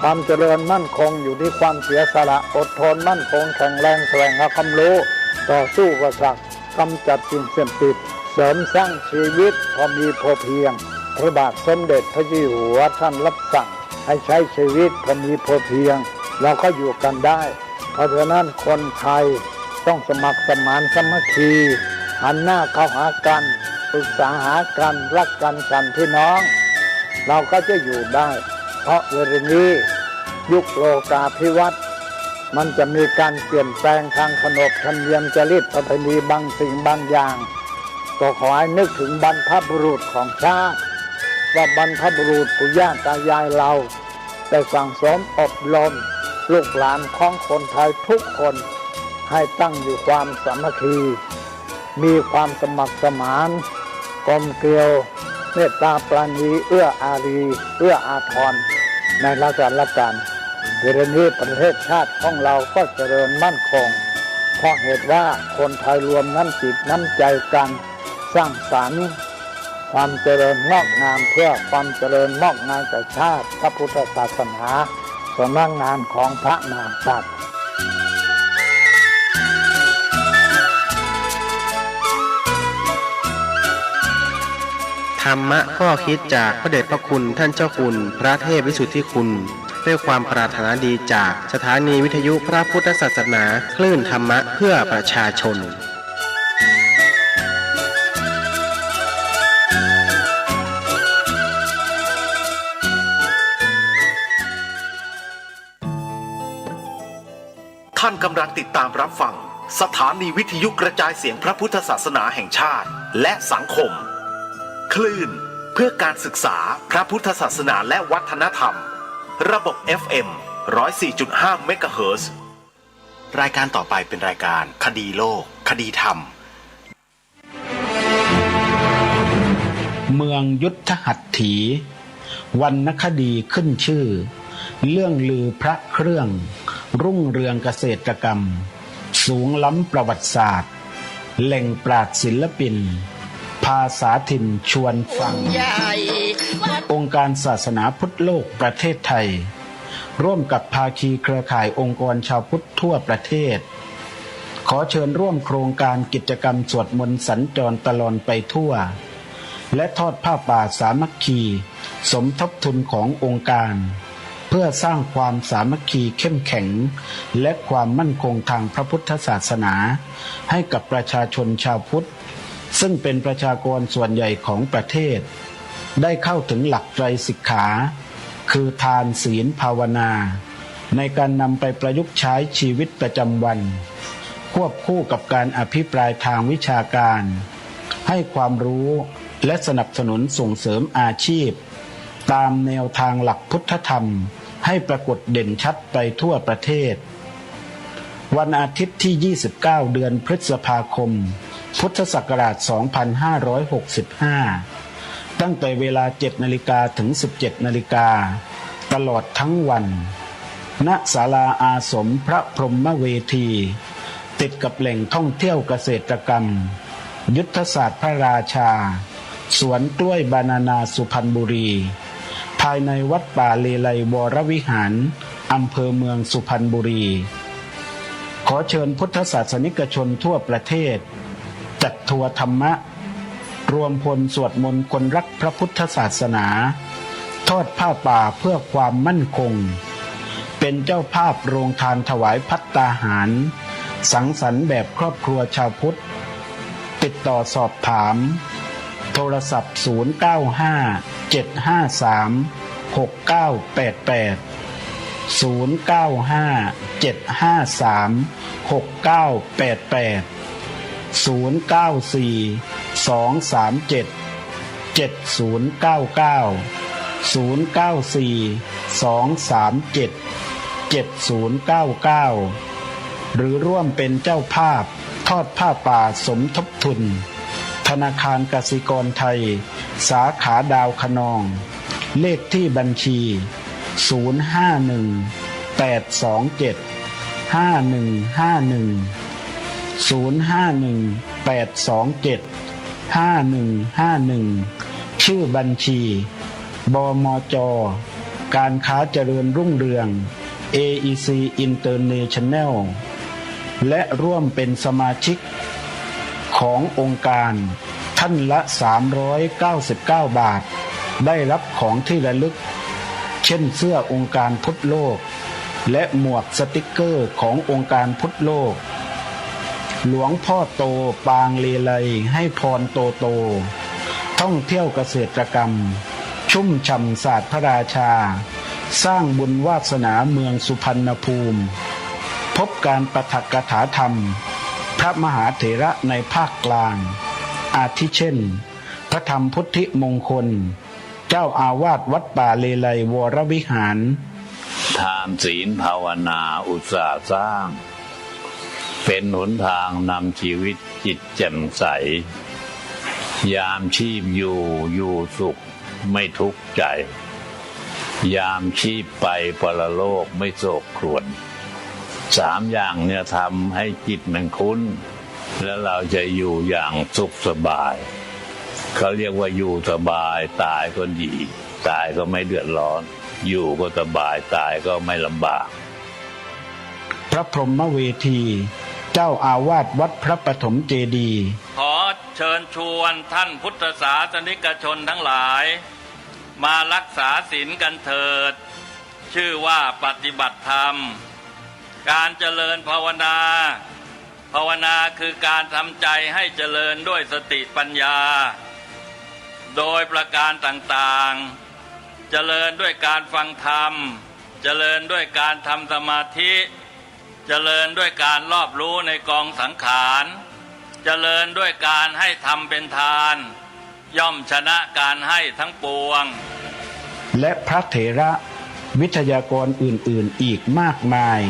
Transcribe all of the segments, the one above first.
ความเจริญมั่นคงอยู่ที่ความเสียสละอดทนมั่นคงแข็งแรงแสวงหาความรู้ต่อสู้กับศักดิ์กำจัดสิ่งเสพติดเสริมสร้างชีวิตพอมีพอเพียงพระบาทสมเด็จพระเจ้าอยู่หัวท่านรับสั่งให้ใช้ชีวิตพอมีพอเพียงเราก็อยู่กันได้เพราะฉะนั้นคนไทยต้องสมัครสมานสามัคคีหันหน้าเข้าหากันปรึกษาหากันรักกันฉันพี่น้องเราก็จะอยู่ได้เพราะเวลานี้ยุคโลกาภิวัตน์มันจะมีการเปลี่ยนแปลงทางขนบธรรมเนียมจริยประเพณีบางสิ่งบางอย่างก็ขอให้นึกถึงบรรพบุรุษของชาติว่าบรรพบุรุษปู่ย่าตายายเราได้สั่งสมอบรมลูกหลานของคนไทยทุกคนให้ตั้งอยู่ความสามัคคีมีความสมัครสมานกลมเกลียวเมตตาปราณีเอื้ออารีเอื้ออาทรในราชการเวลานี้ประเทศชาติของเราก็เจริญมั่นคงเพราะเหตุว่าคนไทยรวมน้ำจิตน้ำใจกันสร้างสรรค์ความเจริญงอกงามเพื่อความเจริญงอกงามแก่ชาติพระพุทธศาสนาสำนักงานของพระมหากษัตริย์ธรรมะข้อคิดจากพระเดชพระคุณท่านเจ้าคุณพระเทพวิสุทธิคุณด้วยความปรารถนาดีจากสถานีวิทยุพระพุทธศาสนาคลื่นธรรมะเพื่อประชาชนท่านกำลังติดตามรับฟังสถานีวิทยุกระจายเสียงพระพุทธศาสนาแห่งชาติและสังคมคลื่นเพื่อการศึกษาพระพุทธศาสนาและวัฒนธรรมระบบ FM 104.5 เมกะเฮิรตซ์รายการต่อไปเป็นรายการคดีโลกคดีธรรมเมืองยุทธหัตถีวรรณคดีขึ้นชื่อเรื่องลือพระเครื่องรุ่งเรืองเกษตรกรรมสูงล้ำประวัติศาสตร์แหล่งปราชญ์ศิลปินภาษาถิ่นชวนฟังองค์การศาสนาพุทธโลกประเทศไทยร่วมกับภาคีเครือข่ายองค์กรชาวพุทธทั่วประเทศขอเชิญร่วมโครงการกิจกรรมสวดมนต์สัญจรตลอดไปทั่วและทอดผ้าป่าสามัคคีสมทบทุนขององค์การเพื่อสร้างความสามัคคีเข้มแข็งและความมั่นคงทางพระพุทธศาสนาให้กับประชาชนชาวพุทธซึ่งเป็นประชากรส่วนใหญ่ของประเทศได้เข้าถึงหลักไตรสิกขาคือทานศีลภาวนาในการนำไปประยุกต์ใช้ชีวิตประจำวันควบคู่กับการอภิปรายทางวิชาการให้ความรู้และสนับสนุนส่งเสริมอาชีพตามแนวทางหลักพุทธธรรมให้ปรากฏเด่นชัดไปทั่วประเทศวันอาทิตย์ที่ 29 เดือนพฤษภาคมพุทธศักราช 2565 ตั้งแต่เวลา 7 นาฬิกาถึง 17 นาฬิกาตลอดทั้งวันณศาลาอาสมพระพรหมเวทีติดกับแหล่งท่องเที่ยวเกษตรกรรมยุทธศาสตร์พระราชาสวนกล้วยบานานาสุพรรณบุรีภายในวัดป่าเลไลวรวิหารอำเภอเมืองสุพรรณบุรีขอเชิญพุทธศาสนิกชนทั่วประเทศจัดทัวร์ธรรมะรวมพลสวดมนต์คนรักพระพุทธศาสนาทอดผ้าป่าเพื่อความมั่นคงเป็นเจ้าภาพโรงทานถวายภัตตาหารสังสรรค์แบบครอบครัวชาวพุทธติดต่อสอบถามโทรศัพท์ หรือร่วมเป็นเจ้าภาพทอดผ้าป่าสมทบทุนธนาคารกสิกรไทยสาขาดาวคะนองเลขที่บัญชี051-827-5151 ชื่อบัญชีบมจ การค้าเจริญรุ่งเรือง AEC International และร่วมเป็นสมาชิกขององค์การท่านละ399 บาทได้รับของที่ระลึกเช่นเสื้อองค์การพุทธโลกและหมวกสติกเกอร์ขององค์การพุทธโลกหลวงพ่อโตปางเลไลให้พรโตโตท่องเที่ยวเกษตรกรรมชุ่มฉ่ำศาสตร์พระราชาสร้างบุญวาสนาเมืองสุพรรณภูมิพบการปาฐกถาธรรมพระมหาเถระในภาคกลางอาทิเช่นพระธรรมพุทธิมงคลเจ้าอาวาสวัดป่าเลไลวรวิหารทานศีลภาวนาอุตสาห์สร้างเป็นหนทางนำชีวิตจิตแจ่มใสยามชีพอยู่สุขไม่ทุกข์ใจยามชีพไปปรโลกไม่โศกครวญ3 อย่างเนี่ยทำให้จิตมันคุ้นแล้วเราจะอยู่อย่างสุขสบายเขาเรียกว่าอยู่สบายตายก็ดีตายก็ไม่เดือดร้อนอยู่ก็สบายตายก็ไม่ลำบากพระพรหมเวทีเจ้าอาวาสวัดพระปฐมเจดีย์ขอเชิญชวนท่านพุทธศาสนิกชนทั้งหลายมารักษาศีลกันเถิดชื่อว่าปฏิบัติธรรมการเจริญภาวนาคือการทำใจให้เจริญด้วยสติปัญญาโดยประการต่างๆเจริญด้วยการฟังธรรมเจริญด้วยการทำสมาธิเจริญด้วยการรอบรู้ในกองสังขารเจริญด้วยการให้ทำเป็นทานย่อมชนะการให้ทั้งปวงและพระเถระวิทยากรอื่นๆอีกมากมาย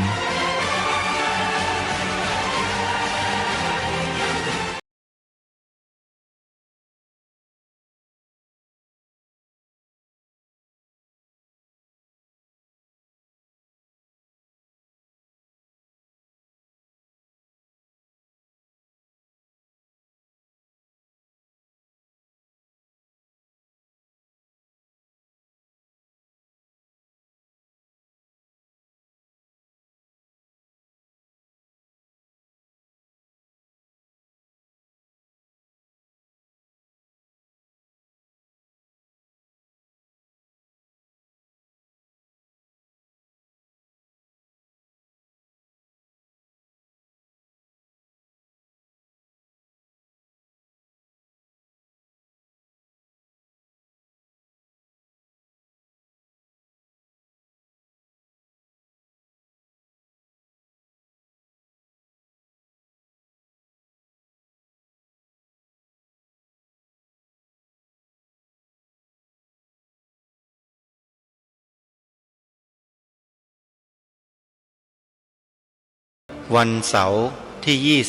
วันเสาร์ที่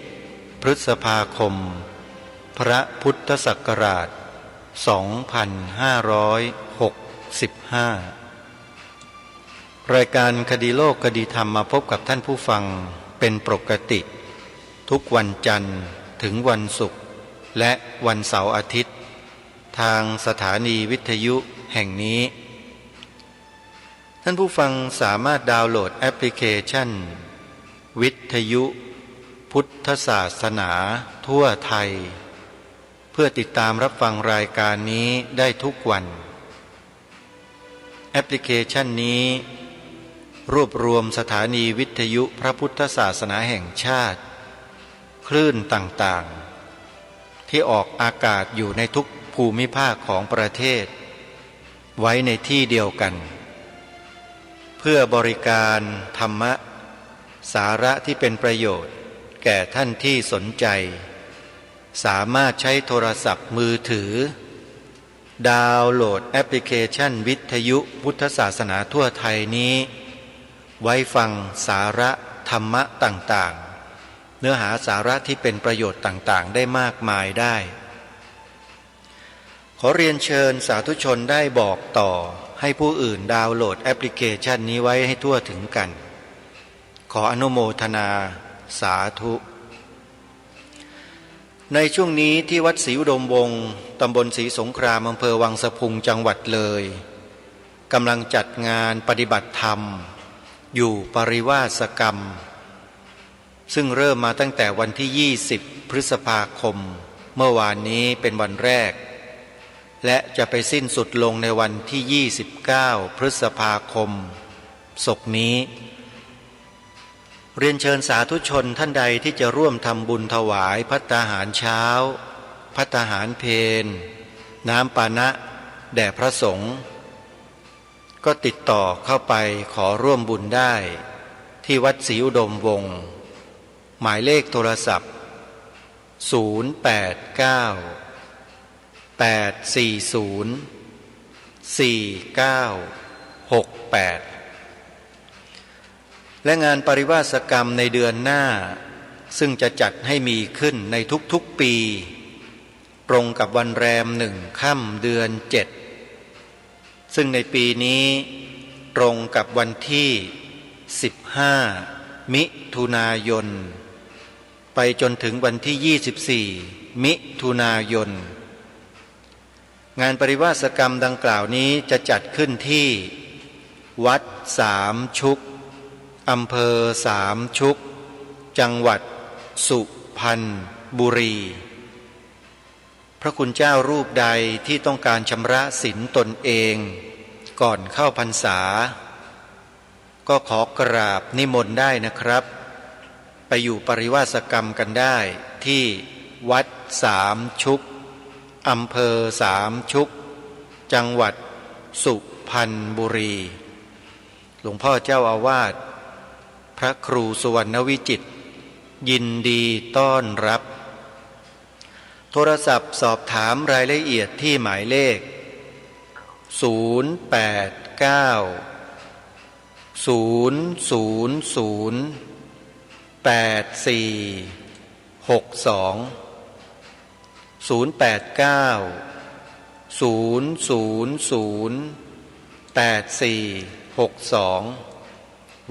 21 พฤษภาคม พระพุทธศักราช 2565 รายการคดีโลกคดีธรรมมาพบกับท่านผู้ฟังเป็นปกติทุกวันจันทร์ถึงวันศุกร์และวันเสาร์อาทิตย์ทางสถานีวิทยุแห่งนี้ท่านผู้ฟังสามารถดาวน์โหลดแอปพลิเคชันวิทยุพุทธศาสนาทั่วไทยเพื่อติดตามรับฟังรายการนี้ได้ทุกวันแอปพลิเคชันนี้รวบรวมสถานีวิทยุพระพุทธศาสนาแห่งชาติคลื่นต่างๆที่ออกอากาศอยู่ในทุกภูมิภาคของประเทศไว้ในที่เดียวกันเพื่อบริการธรรมะสาระที่เป็นประโยชน์แก่ท่านที่สนใจสามารถใช้โทรศัพท์มือถือดาวน์โหลดแอปพลิเคชันวิทยุพุทธศาสนาทั่วไทยนี้ไว้ฟังสาระธรรมะต่างๆเนื้อหาสาระที่เป็นประโยชน์ต่างๆได้มากมายได้ขอเรียนเชิญสาธุชนได้บอกต่อให้ผู้อื่นดาวน์โหลดแอปพลิเคชันนี้ไว้ให้ทั่วถึงกันขออนุโมทนาสาธุในช่วงนี้ที่วัดศรีอุดมวงศ์ตำบลศรีสงครามอำเภอวังสะพุงจังหวัดเลย กำลังจัดงานปฏิบัติธรรมอยู่ปริวาสกรรมซึ่งเริ่มมาตั้งแต่วันที่20พฤษภาคมเมื่อวานนี้เป็นวันแรกและจะไปสิ้นสุดลงในวันที่29พฤษภาคมศกนี้เรียนเชิญสาธุชนท่านใดที่จะร่วมทำบุญถวายภัตตาหารเช้าภัตตาหารเพลน้ำปานะแด่พระสงฆ์ก็ติดต่อเข้าไปขอร่วมบุญได้ที่วัดศรีอุดมวงศ์หมายเลขโทรศัพท์089-840-4968และงานปริวาสกรรมในเดือนหน้าซึ่งจะจัดให้มีขึ้นในทุกๆปีตรงกับวันแรม1 ค่ำเดือน7ซึ่งในปีนี้ตรงกับวันที่15มิถุนายนไปจนถึงวันที่24มิถุนายนงานปริวาสกรรมดังกล่าวนี้จะจัดขึ้นที่วัดสามชุกอำเภอสามชุกจังหวัดสุพรรณบุรีพระคุณเจ้ารูปใดที่ต้องการชำระศีลตนเองก่อนเข้าพรรษาก็ขอกราบนิมนต์ได้นะครับไปอยู่ปริวาสกรรมกันได้ที่วัดสามชุกอำเภอสามชุกจังหวัดสุพรรณบุรีหลวงพ่อเจ้าอาวาสพระครูสุวรรณวิจิตรยินดีต้อนรับโทรศัพท์สอบถามรายละเอียดที่หมายเลข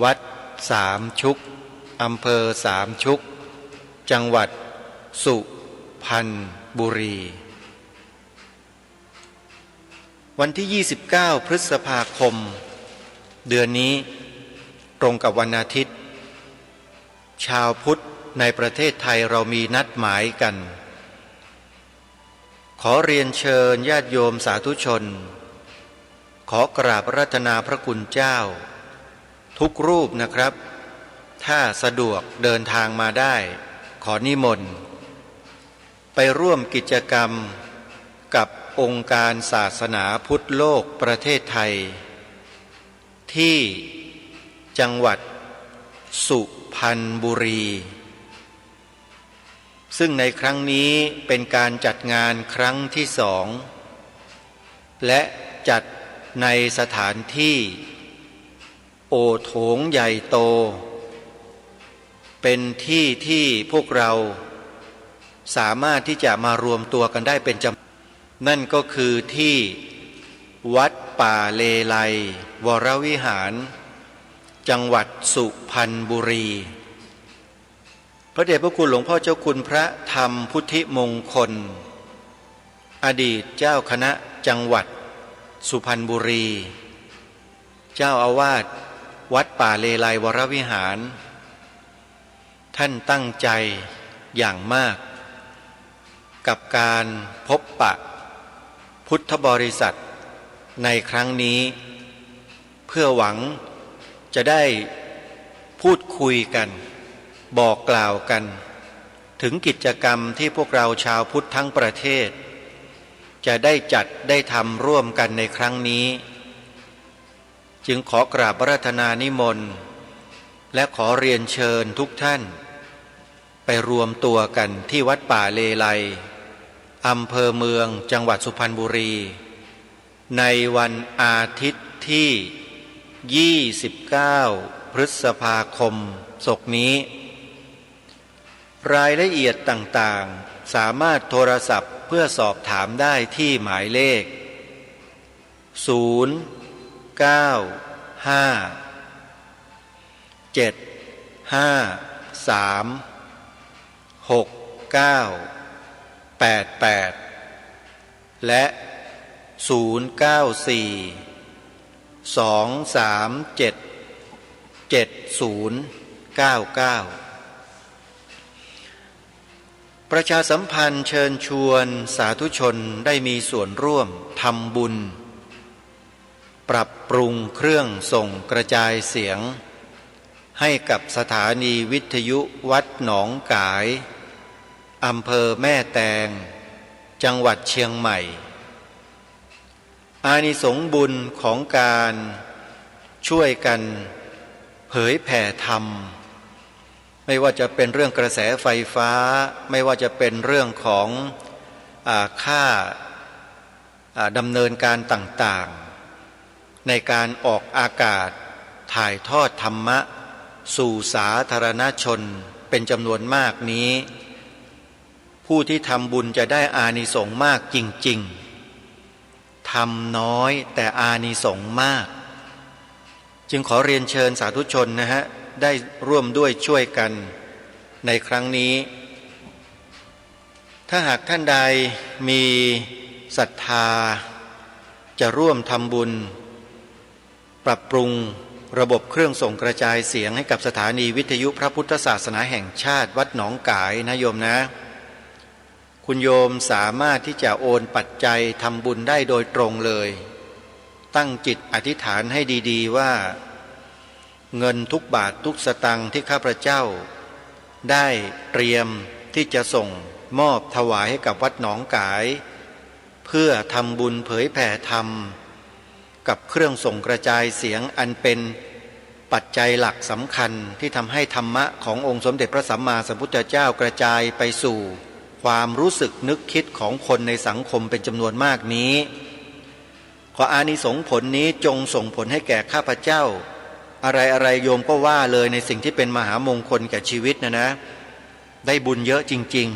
วัดสามชุกอำเภอสามชุกจังหวัดสุพรรณบุรีวันที่29พฤษภาคมเดือนนี้ตรงกับวันอาทิตย์ชาวพุทธในประเทศไทยเรามีนัดหมายกันขอเรียนเชิญญาติโยมสาธุชนขอกราบอาราธนาพระคุณเจ้าทุกรูปนะครับถ้าสะดวกเดินทางมาได้ขอนิมนต์ไปร่วมกิจกรรมกับองค์การศาสนาพุทธโลกประเทศไทยที่จังหวัดสุพรรณบุรีซึ่งในครั้งนี้เป็นการจัดงานครั้งที่2และจัดในสถานที่โอโถงใหญ่โตเป็นที่ที่พวกเราสามารถที่จะมารวมตัวกันได้เป็นจำนวนนั่นก็คือที่วัดป่าเลไลวรวิหารจังหวัดสุพรรณบุรีพระเดชพระคุณหลวงพ่อเจ้าคุณพระธรรมพุทธิมงคลอดีตเจ้าคณะจังหวัดสุพรรณบุรีเจ้าอาวาสวัดป่าเลไลวรวิหารท่านตั้งใจอย่างมากกับการพบปะพุทธบริษัทในครั้งนี้เพื่อหวังจะได้พูดคุยกันบอกกล่าวกันถึงกิจกรรมที่พวกเราชาวพุทธทั้งประเทศจะได้จัดได้ทำร่วมกันในครั้งนี้จึงขอกราบอาราธนานิมนต์และขอเรียนเชิญทุกท่านไปรวมตัวกันที่วัดป่าเลไลอำเภอเมืองจังหวัดสุพรรณบุรีในวันอาทิตย์ที่29พฤษภาคมศกนี้รายละเอียดต่างๆสามารถโทรศัพท์เพื่อสอบถามได้ที่หมายเลข094-553-6988และ094-883-883 ประชาสัมพันธ์เชิญชวนสาธุชนได้มีส่วนร่วมทำบุญปรับปรุงเครื่องส่งกระจายเสียงให้กับสถานีวิทยุวัดหนองกายอำเภอแม่แตงจังหวัดเชียงใหม่อานิสงส์บุญของการช่วยกันเผยแผ่ธรรมไม่ว่าจะเป็นเรื่องกระแสไฟฟ้าไม่ว่าจะเป็นเรื่องของค่าดำเนินการต่างๆในการออกอากาศถ่ายทอดธรรมะสู่สาธารณชนเป็นจำนวนมากนี้ผู้ที่ทำบุญจะได้อานิสงส์มากจริงๆทำน้อยแต่อานิสงส์มากจึงขอเรียนเชิญสาธุชนนะฮะได้ร่วมด้วยช่วยกันในครั้งนี้ถ้าหากท่านใดมีศรัทธาจะร่วมทำบุญปรับปรุงระบบเครื่องส่งกระจายเสียงให้กับสถานีวิทยุพระพุทธศาสนาแห่งชาติวัดหนองกายนะโยมนะคุณโยมสามารถที่จะโอนปัจจัยทำบุญได้โดยตรงเลยตั้งจิตอธิษฐานให้ดีๆว่าเงินทุกบาททุกสตังค์ที่ข้าพเจ้าได้เตรียมที่จะส่งมอบถวายให้กับวัดหนองกายเพื่อทำบุญเผยแผ่ธรรมกับเครื่องส่งกระจายเสียงอันเป็นปัจจัยหลักสำคัญที่ทำให้ธรรมะขององค์สมเด็จพระสัมมาสัมพุทธเจ้ากระจายไปสู่ความรู้สึกนึกคิดของคนในสังคมเป็นจำนวนมากนี้ขออานิสงส์ผลนี้จงส่งผลให้แก่ข้าพเจ้าอะไรโยมก็ว่าเลยในสิ่งที่เป็นมหามงคลแก่ชีวิตนะได้บุญเยอะจริง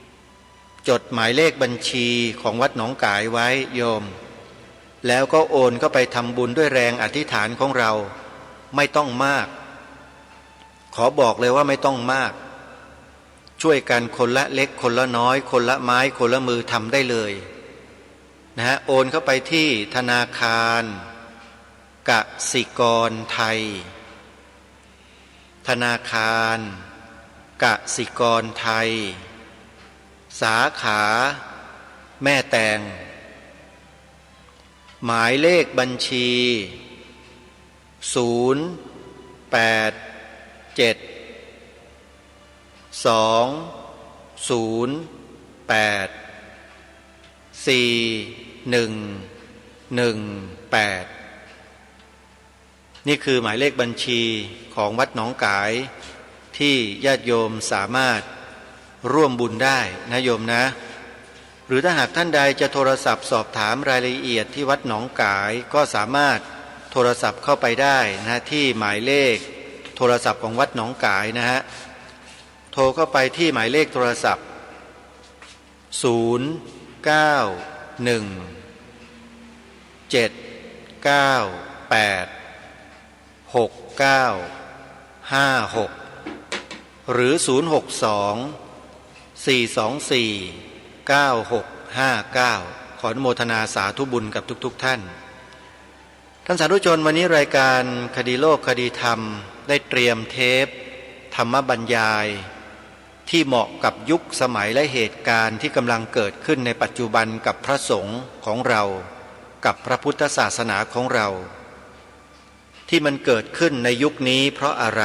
ๆจดหมายเลขบัญชีของวัดหนองกายไว้โยมแล้วก็โอนเข้าไปทำบุญด้วยแรงอธิษฐานของเราไม่ต้องมากขอบอกเลยว่าไม่ต้องมากช่วยกันคนละเล็กคนละน้อยคนละไม้คนละมือทำได้เลยนะฮะโอนเข้าไปที่ธนาคารกสิกรไทยธนาคารกสิกรไทยสาขาแม่แตงหมายเลขบัญชี087-208-4118นี่คือหมายเลขบัญชีของวัดหนองกายที่ญาติโยมสามารถร่วมบุญได้นะโยมนะหรือถ้าหากท่านใดจะโทรศัพท์สอบถามรายละเอียดที่วัดหนองกายก็สามารถโทรศัพท์เข้าไปได้นะที่หมายเลขโทรศัพท์ของวัดหนองกายนะฮะโทรเข้าไปที่หมายเลขโทรศัพท์091-798-6956หรือ062-424-9659ขออนุโมทนาสาธุบุญกับทุกท่านท่านสาธุชนวันนี้รายการคดีโลกคดีธรรมได้เตรียมเทปธรรมบรรยายที่เหมาะกับยุคสมัยและเหตุการณ์ที่กำลังเกิดขึ้นในปัจจุบันกับพระสงฆ์ของเรากับพระพุทธศาสนาของเราที่มันเกิดขึ้นในยุคนี้เพราะอะไร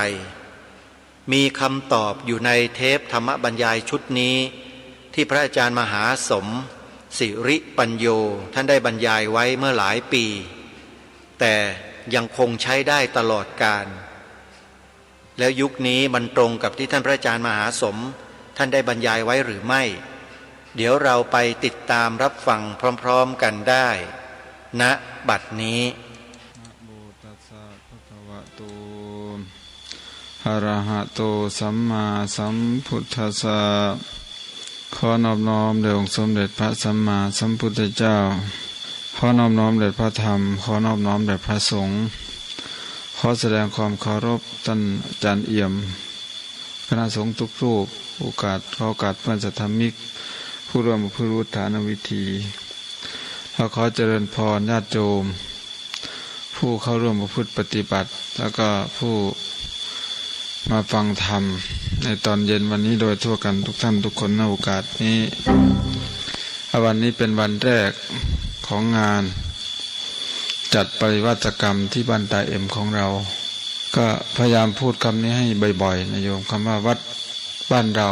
มีคำตอบอยู่ในเทปธรรมบรรยายชุดนี้ที่พระอาจารย์มหาสมศิริปัญโยท่านได้บรรยายไว้เมื่อหลายปีแต่ยังคงใช้ได้ตลอดกาลแล้วยุคนี้มันตรงกับที่ท่านพระอาจารย์มหาสมท่านได้บรรยายไว้หรือไม่เดี๋ยวเราไปติดตามรับฟังพร้อมๆกันได้ณบัดนี้นะโมตัสสะภะคะวะโตอะระหะโตสัมมาสัมพุทธัสสะขอนอบน้อมแด่องค์สมเด็จพระสัมมาสัมพุทธเจ้าขอนอบน้อมแด่พระธรรมขอนอบน้อมแด่พระสงฆ์ขอแสดงความเคารพท่านอาจารย์เอี่ยมคณะสงฆ์ทุกรูปโอกาสเพื่อนสัทธมิกผู้ร่วมผู้รู้ฐานวิธีขอเจริญพรญาติโยมผ ผู้เข้าร่วมประพฤติปฏิบัติแล้วก็ผู้มาฟังธรรมในตอนเย็นวันนี้โดยทั่วกันทุกท่านทุกคนในโอกาสนี้วันนี้เป็นวันแรกของงานจัดปริวัติกรรมที่บ้านตาเอ็มของเราก็พยายามพูดคำนี้ให้บ่อยๆนะโยมคำว่าวัดบ้านเรา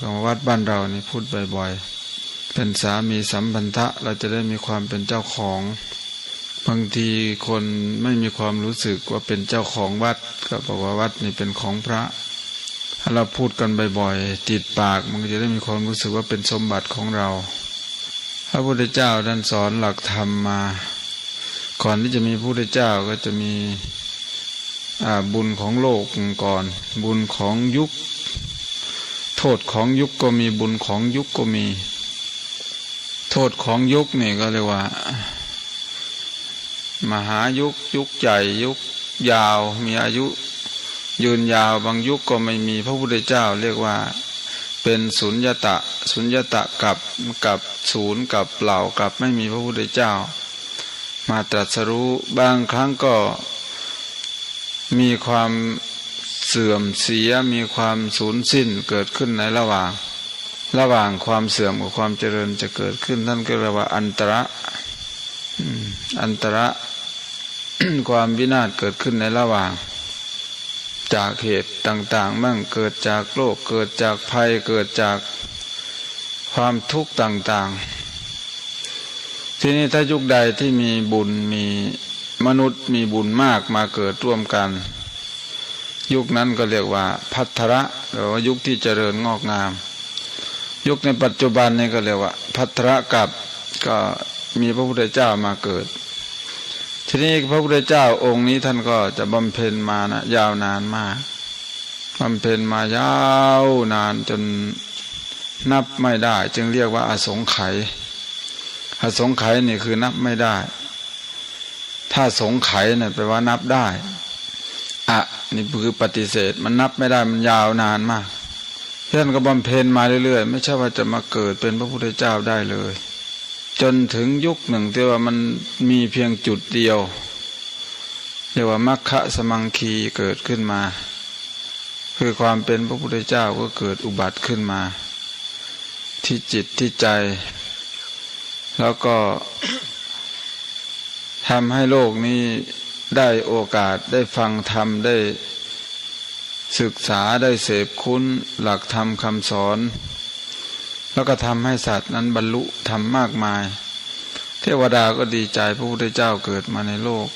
คำว่าวัดบ้านเรานี่พูดบ่อยๆเป็นสามีสัมพันธะเราจะได้มีความเป็นเจ้าของบางทีคนไม่มีความรู้สึกว่าเป็นเจ้าของวัดก็บอกว่าวัดนี่เป็นของพระถ้าเราพูดกันบ่อยๆติดปากมันจะได้มีความรู้สึกว่าเป็นสมบัติของเราพระพุทธเจ้าท่านสอนหลักธรรมมาก่อนที่จะมีพระพุทธเจ้าก็จะมีบุญของโลกก่อนบุญของยุคโทษของยุคก็มีบุญของยุคก็มีโทษของยุคนี่ก็เรียกว่ามหายุคยุคใหญ่ยุคยาวมีอายุยืนยาวบางยุคก็ไม่มีพระพุทธเจ้าเรียกว่าเป็นสุญญตะสุญญตะกับศูนย์กับเปล่ากับไม่มีพระพุทธเจ้ามาตรัสรู้บางครั้งก็มีความเสื่อมเสียมีความสูญสิ้นเกิดขึ้นในระหว่างความเสื่อมกับความเจริญจะเกิดขึ้นท่านก็เรียกว่าอันตระ ความวินาศเกิดขึ้นในระหว่างจากเหตุต่างๆมั่งเกิดจากโรคเกิดจากภัยเกิดจากความทุกข์ต่างๆทีนี้ถ้ายุคใดที่มีบุญมีมนุษย์มีบุญมากมาเกิดร่วมกันยุคนั้นก็เรียกว่าภัทระหรือว่ายุคที่เจริญงอกงามยุคในปัจจุบันนี้ก็เรียกว่าภัทระกับก็มีพระพุทธเจ้ามาเกิดทีนี้พระพุทธเจ้าองค์นี้ท่านก็จะบำเพ็ญมานะยาวนานมากบำเพ็ญมายาวนานจนนับไม่ได้จึงเรียกว่าอสงไขยอสงไขยนี่คือนับไม่ได้ถ้าสงไขยเนี่ยแปลว่านับได้นี่คือปฏิเสธมันนับไม่ได้มันยาวนานมากท่านก็บำเพ็ญมาเรื่อยๆไม่ใช่ว่าจะมาเกิดเป็นพระพุทธเจ้าได้เลยจนถึงยุคหนึ่งที่ว่ามันมีเพียงจุดเดียวเรียกว่ามัคคะสมังคีเกิดขึ้นมาคือความเป็นพระพุทธเจ้าก็เกิดอุบัติขึ้นมาที่จิตที่ใจแล้วก็ทำให้โลกนี้ได้โอกาสได้ฟังธรรมได้ศึกษาได้เสพคุ้นหลักธรรมคำสอนแล้วก็ทำให้สัตว์นั้นบรรลุธรรมมากมายเทวดาก็ดีใจพระพุทธเจ้าเกิดมาในโลก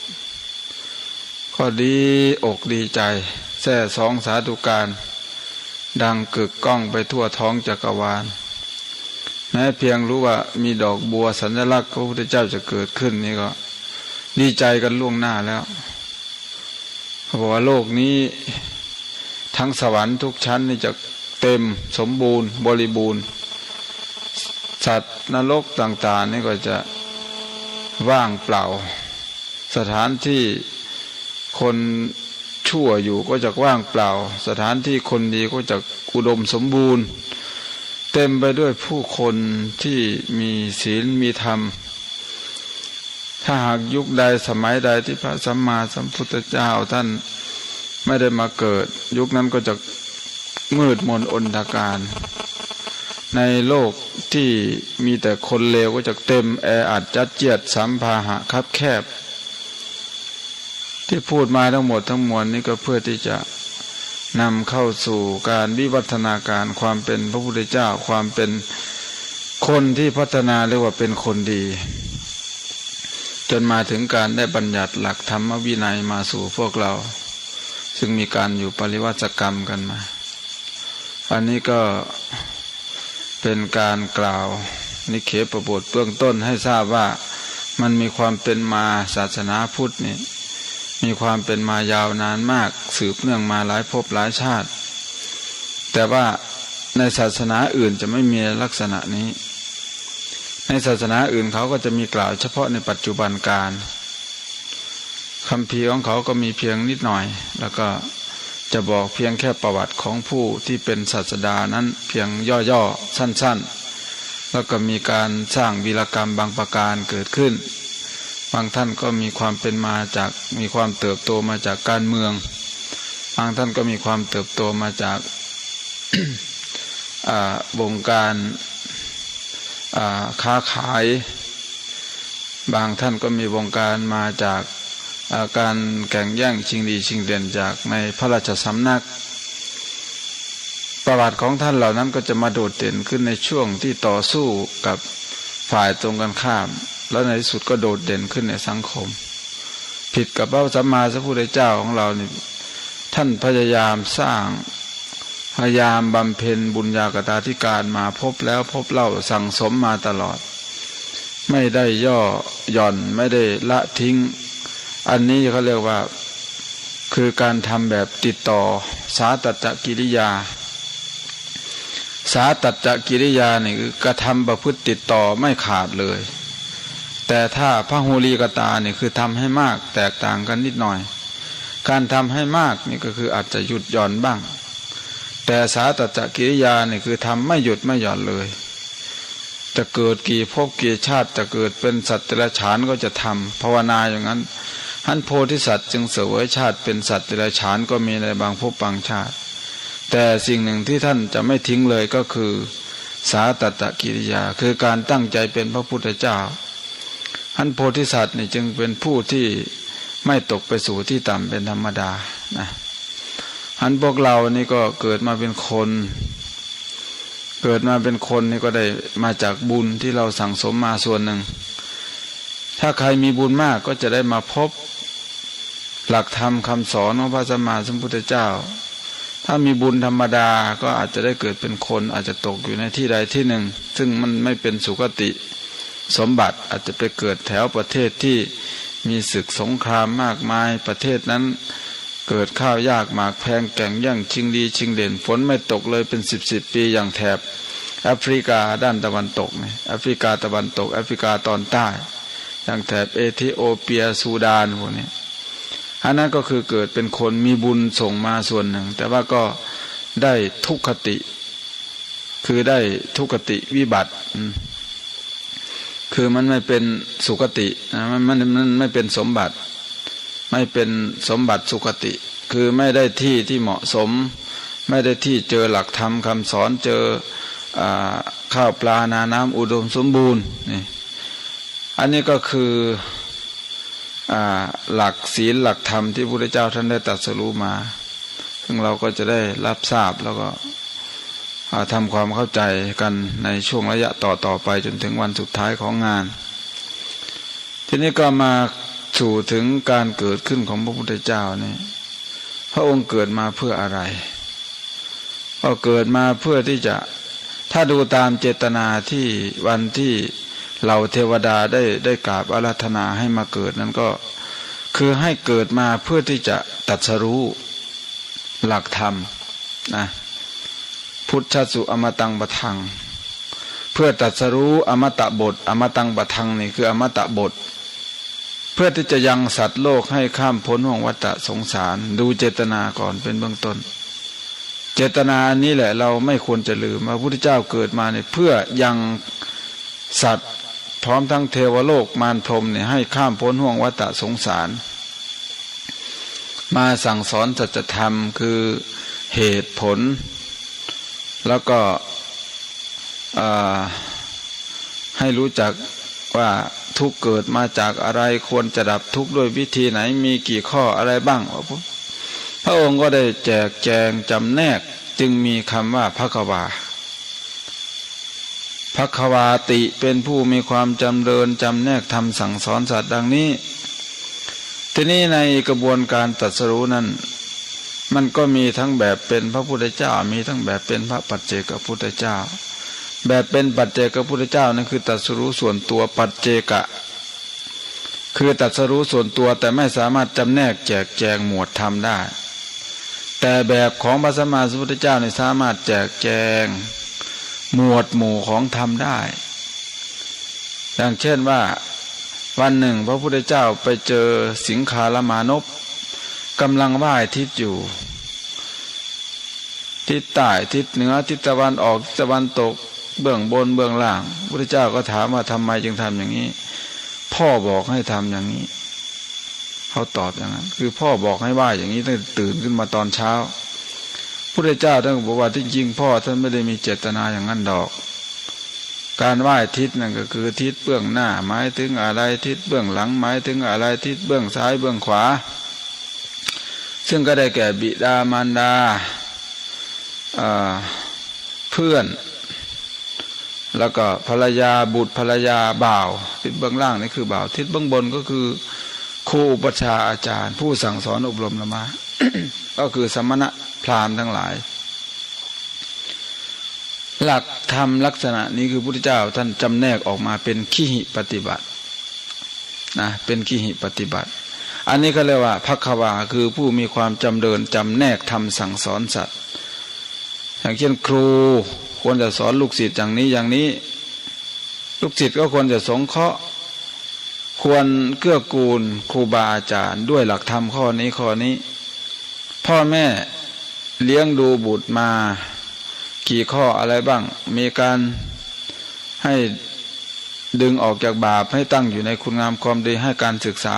ก็ดีอกดีใจแซ่สองสาธุการดังกึกก้องไปทั่วท้องจักรวาลแม้เพียงรู้ว่ามีดอกบัวสัญลักษณ์พระพุทธเจ้าจะเกิดขึ้นนี่ก็ดีใจกันล่วงหน้าแล้วเขาบอกว่าโลกนี้ทั้งสวรรค์ทุกชั้นนี่จะเต็มสมบูรณ์บริบูรณ์สัตว์นรกต่างๆนี่ก็จะว่างเปล่าสถานที่คนชั่วอยู่ก็จะว่างเปล่าสถานที่คนดีก็จะอุดมสมบูรณ์เต็มไปด้วยผู้คนที่มีศีลมีธรรมถ้าหากยุคใดสมัยใดที่พระสัมมาสัมพุทธเจ้าท่านไม่ได้มาเกิดยุคนั้นก็จะมืดมนอนทการในโลกที่มีแต่คนเลวก็จะเต็มแออัดจัดเจียดสัมภาหะคับแคบที่พูดมาทั้งหมดทั้งมวลนี้ก็เพื่อที่จะนำเข้าสู่การวิวัฒนาการความเป็นพระพุทธเจ้าความเป็นคนที่พัฒนาเรียกว่าเป็นคนดีจนมาถึงการได้บัญญัติหลักธรรมวินัยมาสู่พวกเราซึ่งมีการอยู่ปริวัติกรรมกันมาอันนี้ก็เป็นการกล่าวนิเคปบทเบื้องต้นให้ทราบว่ามันมีความเป็นมาศาสนาพุทธนี่มีความเป็นมายาวนานมากสืบเนื่องมาหลายภพหลายชาติแต่ว่าในศาสนาอื่นจะไม่มีลักษณะนี้ในศาสนาอื่นเขาก็จะมีกล่าวเฉพาะในปัจจุบันการคัมภีร์ของเขาก็มีเพียงนิดหน่อยแล้วก็จะบอกเพียงแค่ประวัติของผู้ที่เป็นศาสดานั้นเพียงย่อๆสั้นๆแล้วก็มีการสร้างวีรกรรมบางประการเกิดขึ้นบ างท่านก็มีความเป็นมาจากมีความเติบโตมาจากการเมืองบางท่านก็มีความเติบโตมาจาก วงการค้าขายบางท่านก็มีวงการมาจากการแข่งแย่งชิงดีชิงเด่นจากในพระราชสำนักประวัติของท่านเหล่านั้นก็จะมาโดดเด่นขึ้นในช่วงที่ต่อสู้กับฝ่ายตรงกันข้ามแล้วในที่สุดก็โดดเด่นขึ้นในสังคมผิดกับพระสัมมาสัมพุทธเจ้าของเรานี่ท่านพยายามสร้างพยายามบำเพ็ญบุญญากตาธิการมาพบแล้วพบเล่าสั่งสมมาตลอดไม่ได้ย่อหย่อนไม่ได้ละทิ้งอันนี้เขาเรียกว่าคือการทำแบบติดต่อสาตัจจกิริยาสาตัจจกิริยานี่คือกระทำประพฤติติดต่อไม่ขาดเลยแต่ถ้าพหุลีกตานี่คือทำให้มากแตกต่างกันนิดหน่อยการทำให้มากนี่ก็คืออาจจะหยุดหย่อนบ้างแต่สาตัจจกิริยานี่คือทำไม่หยุดไม่หย่อนเลยจะเกิดกี่ภพกี่ชาติจะเกิดเป็นสัตว์เดรัจฉานก็จะทำภาวนาอย่างนั้นท่านโพธิสัตว์จึงเสวยชาติเป็นสัตว์เดรัจฉานก็มีในบางภพบางชาติแต่สิ่งหนึ่งที่ท่านจะไม่ทิ้งเลยก็คือสาตัจจกิริยาคือการตั้งใจเป็นพระพุทธเจ้าท่านโพธิสัตว์นี่จึงเป็นผู้ที่ไม่ตกไปสู่ที่ต่ำเป็นธรรมดานะท่านพวกเรานี่ก็เกิดมาเป็นคนเกิดมาเป็นคนนี่ก็ได้มาจากบุญที่เราสั่งสมมาส่วนหนึ่งถ้าใครมีบุญมากก็จะได้มาพบหลักธรรมคำสอนของพระสัมมาสัมพุทธเจ้าถ้ามีบุญธรรมดาก็อาจจะได้เกิดเป็นคนอาจจะตกอยู่ในที่ใดที่หนึ่งซึ่งมันไม่เป็นสุคติสมบัติอาจจะไปเกิดแถวประเทศที่มีศึกสงครามมากมายประเทศนั้นเกิดข้าวยากหมากแพงแข่งแย่งชิงดีชิงเด่นฝนไม่ตกเลยเป็น10 ปีอย่างแถบแอฟริกาด้านตะวันตกนี่แอฟริกาตะวันตกแอฟริกาตอนใต้อย่างแถบเอธิโอเปียซูดานพวกนี้อันนั้นก็คือเกิดเป็นคนมีบุญส่งมาส่วนหนึ่งแต่ว่าก็ได้ทุกขติคือได้ทุกขติวิบัติคือมันไม่เป็นสุคติมันไม่เป็นสมบัติไม่เป็นสมบัติสุคติคือไม่ได้ที่ที่เหมาะสมไม่ได้ที่เจอหลักธรรมคำสอนเจอข้าวปลานาน้ำอุดมสมบูรณ์นี่อันนี้ก็คือหลักศีลหลักธรรมที่พระพุทธเจ้าท่านได้ตรัสรู้มาซึ่งเราก็จะได้รับทราบแล้วก็ทำความเข้าใจกันในช่วงระยะต่อไปจนถึงวันสุดท้ายของงานทีนี้ก็มาสู่ถึงการเกิดขึ้นของพระพุทธเจ้านี่พระองค์เกิดมาเพื่ออะไรก็เกิดมาเพื่อที่จะถ้าดูตามเจตนาที่วันที่เหล่าเทวดาได้กราบอาราธนาให้มาเกิดนั้นก็คือให้เกิดมาเพื่อที่จะตรัสรู้หลักธรรมนะพุทธสุอมตังปะทังเพื่อตรัสรู้อมตะบทอมตังปะทังนี่คืออมตะบทเพื่อที่จะยังสัตว์โลกให้ข้ามพ้นห่วงวัฏสงสารดูเจตนาก่อนเป็นเบื้องต้นเจตนาอันนี้แหละเราไม่ควรจะลืมพระพุทธเจ้าเกิดมาเนี่ยเพื่อยังสัตว์พร้อมทั้งเทวโลกมารพรหมเนี่ยให้ข้ามพ้นห่วงวัฏสงสารมาสั่งสอนสัจธรรมคือเหตุผลแล้วก็ให้รู้จักว่าทุกข์เกิดมาจากอะไรควรจะดับทุกข์ด้วยวิธีไหนมีกี่ข้ออะไรบ้างพระองค์ก็ได้แจกแจงจำแนกจึงมีคำว่าภควาภควาติเป็นผู้มีความจำเริญจำแนกธรรมสั่งสอนสัตว์ดังนี้ทีนี้ในกระบวนการตรัสรู้นั้นมันก็มีทั้งแบบเป็นพระพุทธเจ้ามีทั้งแบบเป็นพระปัจเจกพุทธเจ้าแบบเป็นปัจเจกพุทธเจ้านั่นคือตรัสรู้ส่วนตัวปัจเจกะคือตรัสรู้ส่วนตัวแต่ไม่สามารถจำแนกแจกแจงหมวดธรรมได้แต่แบบของพระสัมมาสัมพุทธเจ้านี่สามารถแจกแจงหมวดหมู่ของธรรมได้อย่างเช่นว่าวันหนึ่งพระพุทธเจ้าไปเจอสิงคารมานพกำลังไหว้ทิศอยู่ทิศใต้ทิศเหนือทิศตะวันออกทิศตะวันตกเบื้องบนเบื้องล่างพระพุทธเจ้าก็ถามว่าทำไมจึงทำอย่างนี้ พ่อบอกให้ทำอย่างนี้เขาตอบอย่างนั้นคือพ่อบอกให้ไหว้อย่างนี้ตั้งแต่ตื่นขึ้นมาตอนเช้าพุทธเจ้าท่านบอกว่าที่จริงพ่อท่านไม่ได้มีเจตนาอย่างนั้นดอกการไหว้ทิศนั่นก็คือทิศเบื้องหน้าหมายถึงอะไรทิศเบื้องหลังหมายถึงอะไรทิศเบื้องซ้ายเบื้องขวาซึ่งก็ได้แก่บิดามารดาเพื่อนแล้วก็ภรรยาบุตรภรรยาบ่าวทิศเบื้องล่างนี่คือบ่าวทิศเบื้องบนก็คือครูอุปัชฌาย์อาจารย์ผู้สั่งสอนอบรมละมา ก็คือสมณะพราหมณ์ทั้งหลายหลักธรรมลักษณะนี้คือพระพุทธเจ้าท่านจำแนกออกมาเป็นขีหิปฏิบัตินะเป็นขีหิปฏิบัติอันนี้ก็เรียกว่าภัคควาคือผู้มีความจำเริญจำแนกธรรมสั่งสอนสัตว์อย่างเช่นครูควรจะสอนลูกศิษย์อย่างนี้อย่างนี้ลูกศิษย์ก็ควรจะสงเคราะห์ควรเกื้อกูลครูบาอาจารย์ด้วยหลักธรรมข้อนี้พ่อแม่เลี้ยงดูบุตรมากี่ข้ออะไรบ้างมีการให้ดึงออกจากบาปให้ตั้งอยู่ในคุณงามความดีให้การศึกษา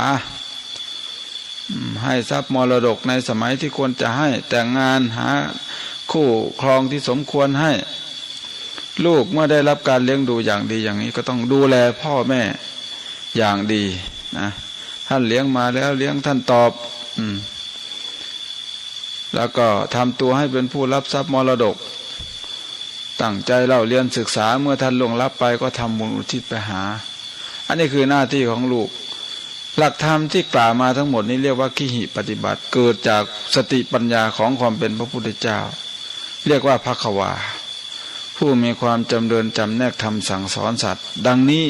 ให้ทรัพย์มรดกในสมัยที่ควรจะให้แต่งงานหาคู่ครองที่สมควรให้ลูกเมื่อได้รับการเลี้ยงดูอย่างดีอย่างนี้ก็ต้องดูแลพ่อแม่อย่างดีนะท่านเลี้ยงมาแล้วเลี้ยงท่านตอบแล้วก็ทำตัวให้เป็นผู้รับทรัพย์มรดกตั้งใจเล่าเรียนศึกษาเมื่อท่านล่วงลับไปก็ทำบุญอุทิศไปหาอันนี้คือหน้าที่ของลูกหลักธรรมที่กล่าวมาทั้งหมดนี้เรียกว่าขีหิปฏิบัติเกิดจากสติปัญญาของความเป็นพระพุทธเจ้าเรียกว่าภัคควาผู้มีความจำเริญจำแนกธรรมสั่งสอนสัตว์ดังนี้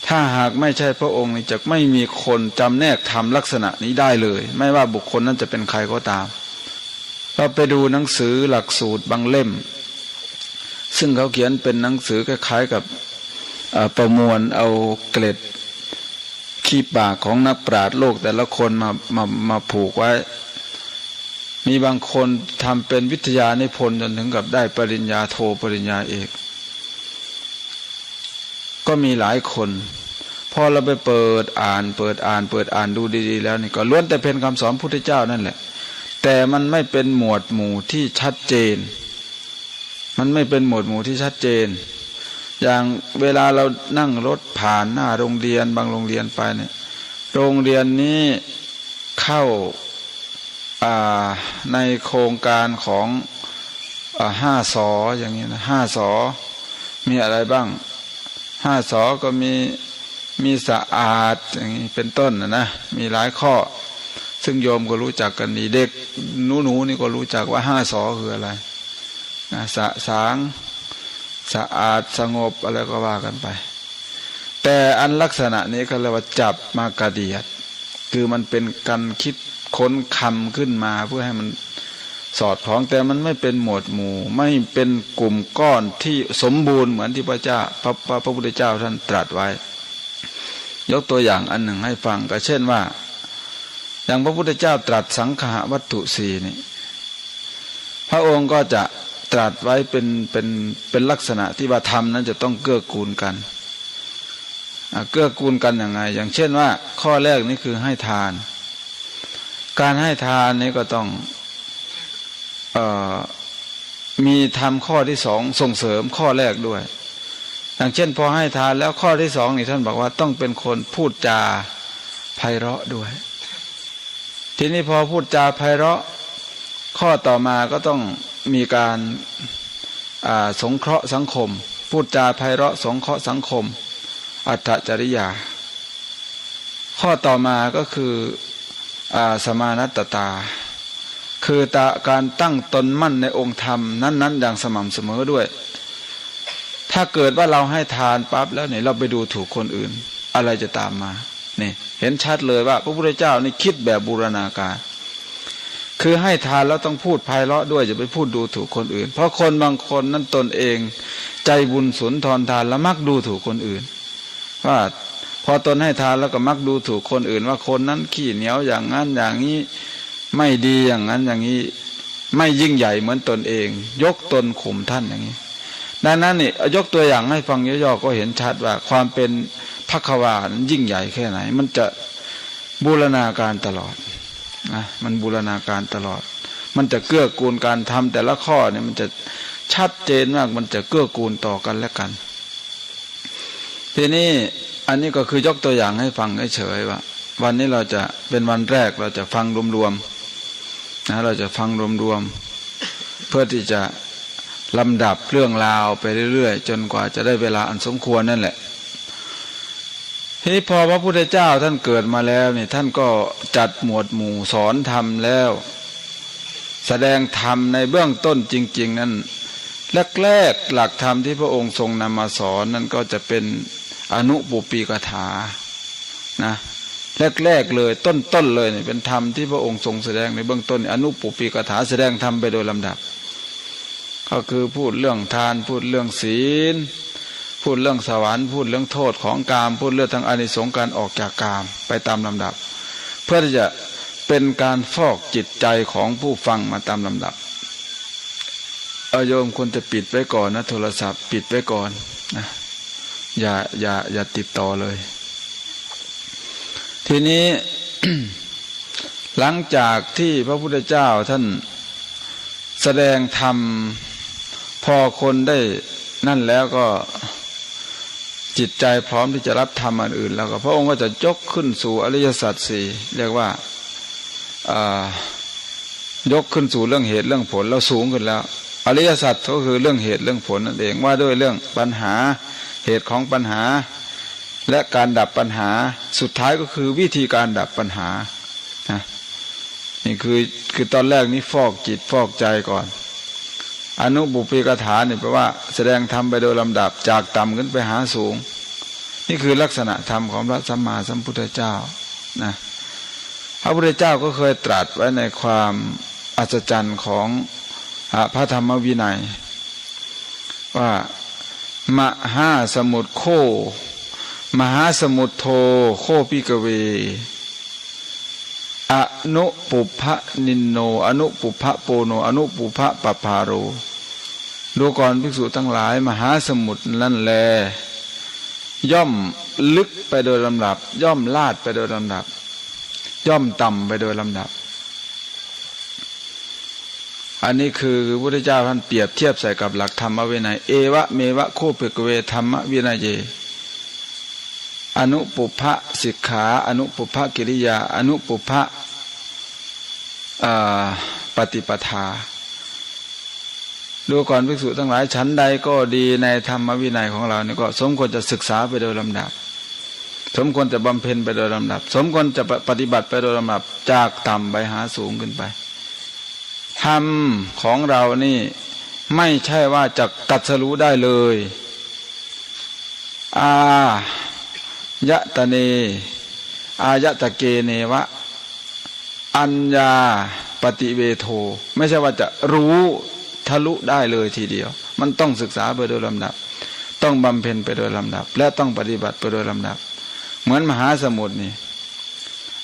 ถ้าหากไม่ใช่พระองค์นี้จะไม่มีคนจำแนกธรรมลักษณะนี้ได้เลยไม่ว่าบุคคลนั้นจะเป็นใครก็ตามเราไปดูหนังสือหลักสูตรบางเล่มซึ่งเขาเขียนเป็นหนังสือคล้ายๆกับประมวลเอาเกล็ดขี้ปากของนักปราชญ์โลกแต่ละคนมาผูกไว้มีบางคนทำเป็นวิทยานิพนธ์จนถึงกับได้ปริญญาโทปริญญาเอกก็มีหลายคนพอเราไปเปิดอ่านดูดีๆแล้วนี่ก็ล้วนแต่เป็นคำสอนพุทธเจ้านั่นแหละแต่มันไม่เป็นหมวดหมู่ที่ชัดเจนมันไม่เป็นหมวดหมู่ที่ชัดเจนอย่างเวลาเรานั่งรถผ่านหน้าโรงเรียนบางโรงเรียนไปเนี่ยโรงเรียนนี้เข้าในโครงการของ5 ส.อย่างนี้นะ5 ส.มีอะไรบ้าง5 ส.ก็มีสะอาดอย่างนี้เป็นต้นนะมีหลายข้อซึ่งโยมก็รู้จักกันดีเด็กหนูนี่ก็รู้จักว่า5 ส.คืออะไรสะสางสะอาดสงบอะไรก็ว่ากันไปแต่อันลักษณะนี้ก็เรียกว่าจับมากระเดียดคือมันเป็นการคิดค้นคำขึ้นมาเพื่อให้มันสอดคล้องแต่มันไม่เป็นหมวดหมู่ไม่เป็นกลุ่มก้อนที่สมบูรณ์เหมือนที่พระพุทธเจ้าท่านตรัสไว้ยกตัวอย่างอันหนึ่งให้ฟังก็เช่นว่าอย่างพระพุทธเจ้าตรัสสังฆะวัตถุ4นี่พระองค์ก็จะตรัสไว้เป็นลักษณะที่ว่าธรรมนั้นจะต้องเกื้อกูลกันเกื้อกูลกันอย่างไรอย่างเช่นว่าข้อแรกนี่คือให้ทานการให้ทานนี้ก็ต้องมีธรรมข้อที่2ส่งเสริมข้อแรกด้วยอย่างเช่นพอให้ทานแล้วข้อที่2นี่ท่านบอกว่าต้องเป็นคนพูดจาไพเราะด้วยทีนี้พอพูดจาไพเราะข้อต่อมาก็ต้องมีการสงเคราะห์สังคมพูดจาไพเราะสงเคราะห์สังคมอัตถจริยาข้อต่อมาก็คือสมานัตตาคือการตั้งตนมั่นในองค์ธรรมนั้นๆอย่างสม่ำเสมอด้วยถ้าเกิดว่าเราให้ทานปั๊บแล้วเนี่ยเราไปดูถูกคนอื่นอะไรจะตามมานี่เห็นชัดเลยว่าพระพุทธเจ้านี่คิดแบบบูรณาการคือให้ทานแล้วต้องพูดไพเราะด้วยจะไปพูดดูถูกคนอื่นเพราะคนบางคนนั้นตนเองใจบุญสุนทรทานแล้วมักดูถูกคนอื่นว่าพอตนให้ทานแล้วก็มักดูถูกคนอื่นว่าคนนั้นขี้เหนียวอย่างนั้นอย่างนี้ไม่ดีอย่างนั้นอย่างนี้ไม่ยิ่งใหญ่เหมือนตนเองยกตนข่มท่านอย่างนี้ดังนั้นนี่ยกตัวอย่างให้ฟังย่อๆก็เห็นชัดว่าความเป็นภั ภัควานั้นยิ่งใหญ่แค่ไหนมันจะบูรณาการตลอดนะมันบูรณาการตลอดมันจะเกื้อกูลการทำแต่ละข้อเนี่ยมันจะชัดเจนมากมันจะเกื้อกูลต่อกันและกันทีนี้อันนี้ก็คือยกตัวอย่างให้ฟังเฉยๆว่าวันนี้เราจะเป็นวันแรกเราจะฟังรวมๆนะเราจะฟังรวมๆเพื่อที่จะลำดับเรื่องราวไปเรื่อยๆจนกว่าจะได้เวลาอันสมควรนั่นแหละทีนี้พอพระพุทธเจ้าท่านเกิดมาแล้วนี่ท่านก็จัดหมวดหมู่สอนธรรมแล้วแสดงธรรมในเบื้องต้นจริงๆนั้นแรกๆหลักธรรมที่พระองค์ทรงนำมาสอนนั้นก็จะเป็นอนุปุปปีกถานะแรกๆเลยต้นๆเลยนี่เป็นธรรมที่พระองค์ทรงแสดงในเบื้องต้นอนุปุปปีกถาแสดงธรรมไปโดยลำดับก็คือพูดเรื่องทานพูดเรื่องศีลพูดเรื่องสวรรค์พูดเรื่องโทษของกามพูดเรื่องทางอานิสงส์การออกจากกามไปตามลำดับเพื่อที่จะเป็นการฟอกจิตใจของผู้ฟังมาตามลำดับโยมควรจะปิดไว้ก่อนนะโทรศัพท์ปิดไว้ก่อนนะอย่าติดต่อเลยทีนี้ หลังจากที่พระพุทธเจ้าท่านแสดงธรรมพอคนได้นั่นแล้วก็จิตใจพร้อมที่จะรับธรรมอันอื่นแล้วก็พระองค์ก็จะยกขึ้นสู่อริยสัจสี่เรียกว่ายกขึ้นสู่เรื่องเหตุเรื่องผลแล้วสูงขึ้นแล้วอริยสัจก็คือเรื่องเหตุเรื่องผลนั่นเองว่าด้วยเรื่องปัญหาเหตุของปัญหาและการดับปัญหาสุดท้ายก็คือวิธีการดับปัญหานี่คือตอนแรกนี้ฟอกจิตฟอกใจก่อนอนุปุปปีกถาเนี่ยแปลว่าแสดงธรรมไปโดยลำดับจากต่ำขึ้นไปหาสูงนี่คือลักษณะธรรมของพระสัมมาสัมพุทธเจ้านะพระพุทธเจ้าก็เคยตรัสไว้ในความอัศจรรย์ของพระธรรมวินัยว่ามหาสมุทรโคมหาสมุทรโทโคปิกเวอนุปุพพนินโนอนุปุพพโปโนอนุปุพพปปาโรดูก่อนภิกษุทั้งหลายมหาสมุทรนั่นแลย่อมลึกไปโดยลำดับย่อมลาดไปโดยลำดับย่อมต่ำไปโดยลำดับอันนี้คือพระพุทธเจ้าท่านเปรียบเทียบใส่กับหลักธรรมวินัยเอวะเมวะโคภิกเวธรรมวินัยเยอนุปุพพสิกขาอนุปุพพกิริยาอนุปุพพปฏิปทาดูก่อนภิกษุทั้งหลายฉันใดก็ดีในธรรมวินัยของเรานี่ก็สมควรจะศึกษาไปโดยลำดับสมควรจะบำเพ็ญไปโดยลำดับสมควรจะปฏิบัติไปโดยลำดับจากต่ำไปหาสูงขึ้นไปธรรมของเรานี่ไม่ใช่ว่าจะตรัสรู้ได้เลยยะตะเนอายะตะเกเนวะอัญญาปฏิเวโทไม่ใช่ว่าจะรู้ทะลุได้เลยทีเดียวมันต้องศึกษาไปโดยลำดับต้องบำเพ็ญไปโดยลำดับและต้องปฏิบัติไปโดยลำดับเหมือนมหาสมุทรนี่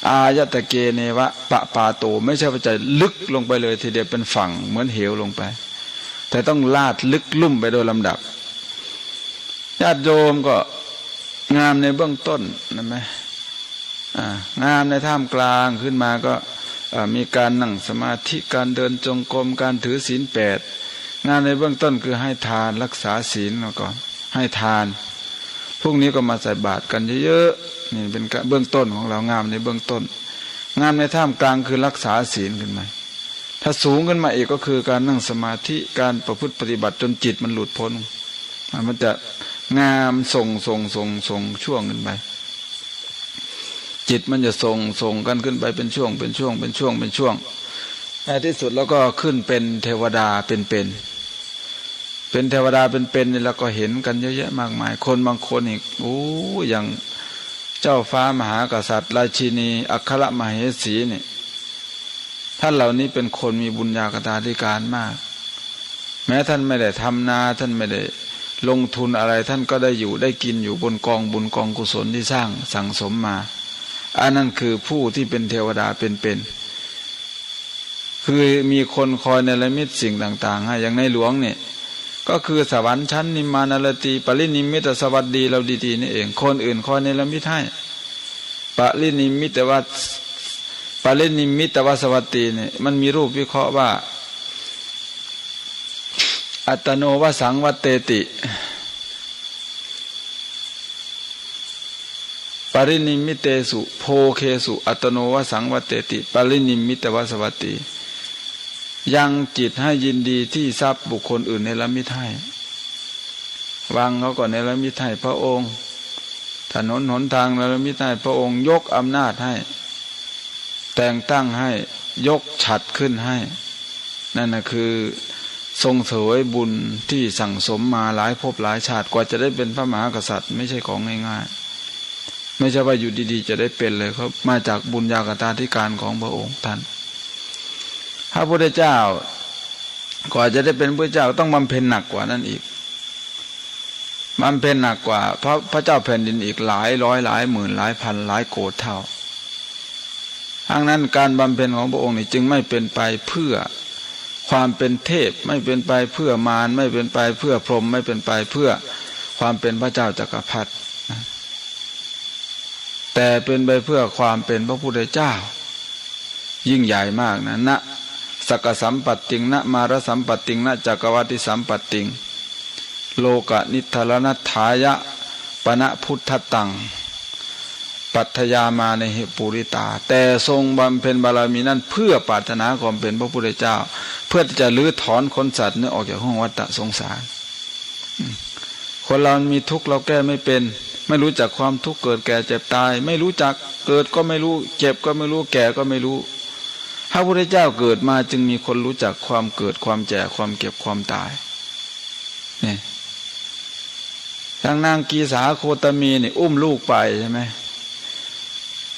อายะตะเกเนวะปะปาโตไม่ใช่ว่าจะลึกลงไปเลยทีเดียวเป็นฝั่งเหมือนเหวลงไปแต่ต้องลาดลึกลุ่มไปโดยลำดับญาติโยมก็งามในเบื้องต้นนะไหมงามในท่ามกลางขึ้นมาก็มีการนั่งสมาธิการเดินจงกรมการถือศีล8งานในเบื้องต้นคือให้ทานรักษาศีลมาก่อนให้ทานพรุ่งนี้ก็มาใส่บาตรกันเยอะๆนี่เป็นเบื้องต้นของเรางามในเบื้องต้นงามในท่ามกลางคือรักษาศีลขึ้นมาถ้าสูงขึ้นมาอีกก็คือการนั่งสมาธิการประพฤติปฏิบัติจนจิตมันหลุดพ้นมันจะงามส่งช่วงขึ้นไปจิตมันจะส่งกันขึ้นไปเป็นช่วงในที่สุดแล้วก็ขึ้นเป็นเทวดาเป็นเทวดาเป็นนี่เราก็เห็นกันเยอะแยะมากมายคนบางคนอีกอย่างเจ้าฟ้ามหากษัตริย์ราชินีอัครมเหสีนี่ท่านเหล่านี้เป็นคนมีบุญญาธิการมากแม้ท่านไม่ได้ทำนาท่านไม่ได้ลงทุนอะไรท่านก็ได้อยู่ได้กินอยู่บนกองบุญกองกุศลที่สร้างสั่งสมมาอันนั้นคือผู้ที่เป็นเทวดาเป็นคือมีคนคอยในละมิตสิ่งต่างๆให้อย่างในหลวงเนี่ย ก็คือสวรรค์ชั้นนิมมานรตีปรินิมมิตสวัสดีเราดีๆนี่เองคนอื่นคอยเนรมิตให้ปรินิมมิตวสวัสดีเนี่ยมันมีรูปวิเคราะห์ว่าอัตโนวสังวัตเตติปรินิมมิเตสุโพเคสุอัตโนวสังวัตเตติปรินิมมิตวสวัตติยังจิตให้ยินดีที่ทรัพย์บุคคลอื่นในละมิตให้วางเขาก่อนในละมิตให้พระองค์ถนนหนทางในละมิตให้พระองค์ยกอำนาจให้แต่งตั้งให้ยกฉัตรขึ้นให้นั่นนะคือทรงเสวยบุญที่สั่งสมมาหลายภพหลายชาติกว่าจะได้เป็นพระมหากษัตริย์ไม่ใช่ของง่ายๆไม่ใช่ว่าอยู่ดีๆจะได้เป็นเลยเขามาจากบุญญากตาธิการของพระองค์ท่านพระพุทธเจ้ากว่าจะได้เป็นพระเจ้าต้องบำเพ็ญหนักกว่านั้นอีกบำเพ็ญหนักกว่าพระเจ้าแผ่นดินอีกหลายร้อยหลายหมื่นหลายพันหลายโกฏเท่าทั้งนั้นการบำเพ็ญของพระองค์นี่จึงไม่เป็นไปเพื่อความเป็นเทพไม่เป็นไปเพื่อมารไม่เป็นไปเพื่อพรหมไม่เป็นไปเพื่อความเป็นพระเจ้าจักรพรรดิแต่เป็นไปเพื่อความเป็นพระพุทธเจ้ายิ่งใหญ่มากนะณสักสัมปัตติงณมารสัมปัตติงณจักรวัติสัมปัตติงโลกนิทธรณัฏฐายะปณพุทธตังปัทยามาในเหปุริตาแต่ทรงบำเพ็ญบารมีนั้นเพื่อปรารถนาความเป็นพระพุทธเจ้าเพื่อที่จะลื้อถอนคนสัตว์เนี่ยออกจากห้วงวัฏสงสารคนเรามีทุกข์เราแก้ไม่เป็นไม่รู้จักความทุกข์เกิดแก่เจ็บตายไม่รู้จักเกิดก็ไม่รู้เจ็บก็ไม่รู้แก่ก็ไม่รู้พระพุทธเจ้าเกิดมาจึงมีคนรู้จักความเกิดความแก่ความเก็บความตายนี่ทางนางกีสาโคตมีนี่อุ้มลูกไปใช่ไหม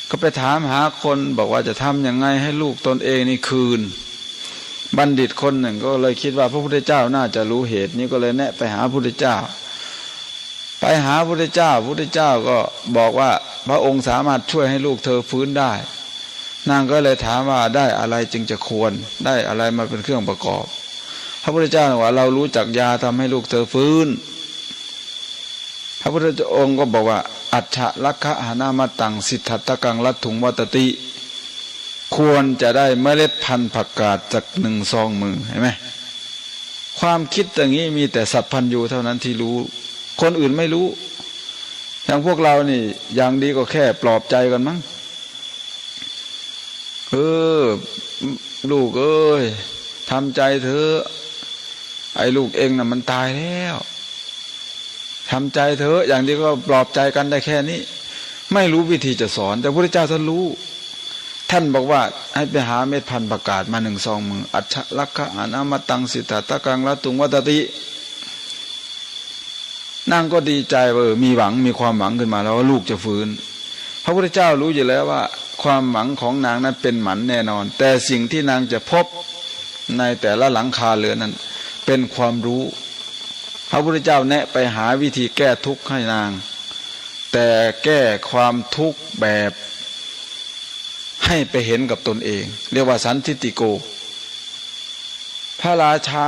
ก็ไปถามหาคนบอกว่าจะทำยังไงให้ลูกตนเองนี่คืนบัณฑิตคนหนึ่งก็เลยคิดว่าพระพุทธเจ้าน่าจะรู้เหตุนี้ก็เลยแนะไปหาพระพุทธเจ้าไปหาพระพุทธเจ้าพระพุทธเจ้าก็บอกว่าพระองค์สามารถช่วยให้ลูกเธอฟื้นได้นางก็เลยถามว่าได้อะไรจึงจะควรได้อะไรมาเป็นเครื่องประกอบพระพุทธเจ้าบอกว่าเรารู้จักยาทำให้ลูกเธอฟื้นพระพุทธองค์ก็บอกว่าอัจฉลักขะหานามตังสิทธัตตกังลัตถุงวัตติควรจะได้เมล็ดพันธุ์ผักกาดจาก1 ซองมือเห็นไหมความคิดอย่างนี้มีแต่สัพพัญญูเท่านั้นที่รู้คนอื่นไม่รู้อย่างพวกเรานี่อย่างดีก็แค่ปลอบใจกันมั้งลูกเอ้ยทำใจเถอะไอ้ลูกเองน่ะมันตายแล้วทำใจเถอะอย่างนี้ก็ปลอบใจกันได้แค่นี้ไม่รู้วิธีจะสอนแต่พระพุทธเจ้าท่านรู้ท่านบอกว่าให้ไปหาเม็ดพันธุ์ประกาศมา1 ซองมืออัจฉลักขะหานามตังสิทธัตตกังลัตถุงวัตตินางก็ดีใจว่ามีหวังมีความหวังขึ้นมาแล้วว่าลูกจะฟื้นพระพุทธเจ้ารู้อยู่แล้วว่าความหวังของนางนั้นเป็นหมันแน่นอนแต่สิ่งที่นางจะพบในแต่ละหลังคาเรือนนั้นเป็นความรู้พระพุทธเจ้าแนะไปหาวิธีแก้ทุกข์ให้นางแต่แก้ความทุกข์แบบให้ไปเห็นกับตนเองเรียกว่าสันทิฏฐิโกพระราชา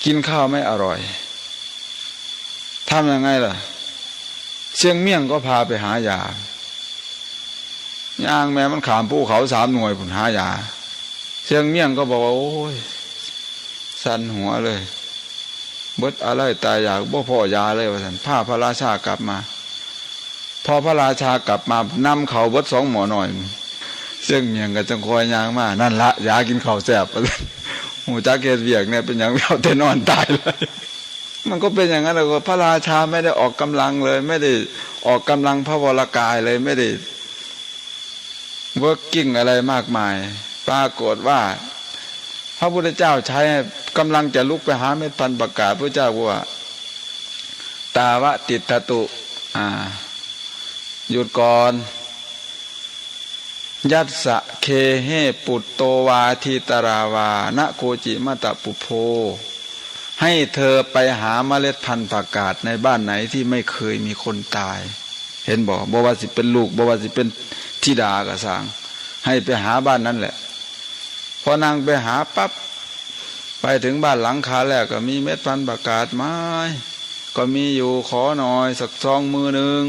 กินข้าวไม่อร่อยทำยังไงล่ะเชียงเมี่ยงก็พาไปหายาย่างแม้มันขามภูเขา3 หน่วยผุนหายาเชียงเมี่ยงก็บอกว่าโอ้ยสั่นหัวเลยเบิดอะไรตายอยากบ่พ่อยาเลยว่าท่านพาพระราชากลับมาพอพระราชากลับมานำเขาเบิด2 หมอหน่อยเชียงเมี่ยงก็จังคอยยางมานั่นละยากินข้าวแซ่บหูจักเกศเวียกเนี่ยเป็นอย่างเอาแต่นอนตายเลยมันก็เป็นอย่างนั้นเลยพระราชาไม่ได้ออกกำลังเลยไม่ได้ออกกำลังพระวรกายเลยไม่ได้เวิร์กกิ้งอะไรมากมายปรากฏว่าพระพุทธเจ้าใช้กำลังจะลุกไปหาเม็ดพันธุ์ประกาศพระเจ้าว่าตาวะติตตุหยุดก่อนยัสสะเคเหปุตโตวาทิตราวานะโกจิมะตะปุโพให้เธอไปหาเมล็ดพันธุ์ผักกาดในบ้านไหนที่ไม่เคยมีคนตายเห็นบอกบ่ว่าสิเป็นลูกบ่ว่าสิเป็นธิดากระสังให้ไปหาบ้านนั้นแหละพอนางไปหาปั๊บ ไปถึงบ้านหลังคาแรกก็มีเม็ดพันธุ์ประกาศไม้ก็มีอยู่ขอหน่อยสักซองมือหนึ่ง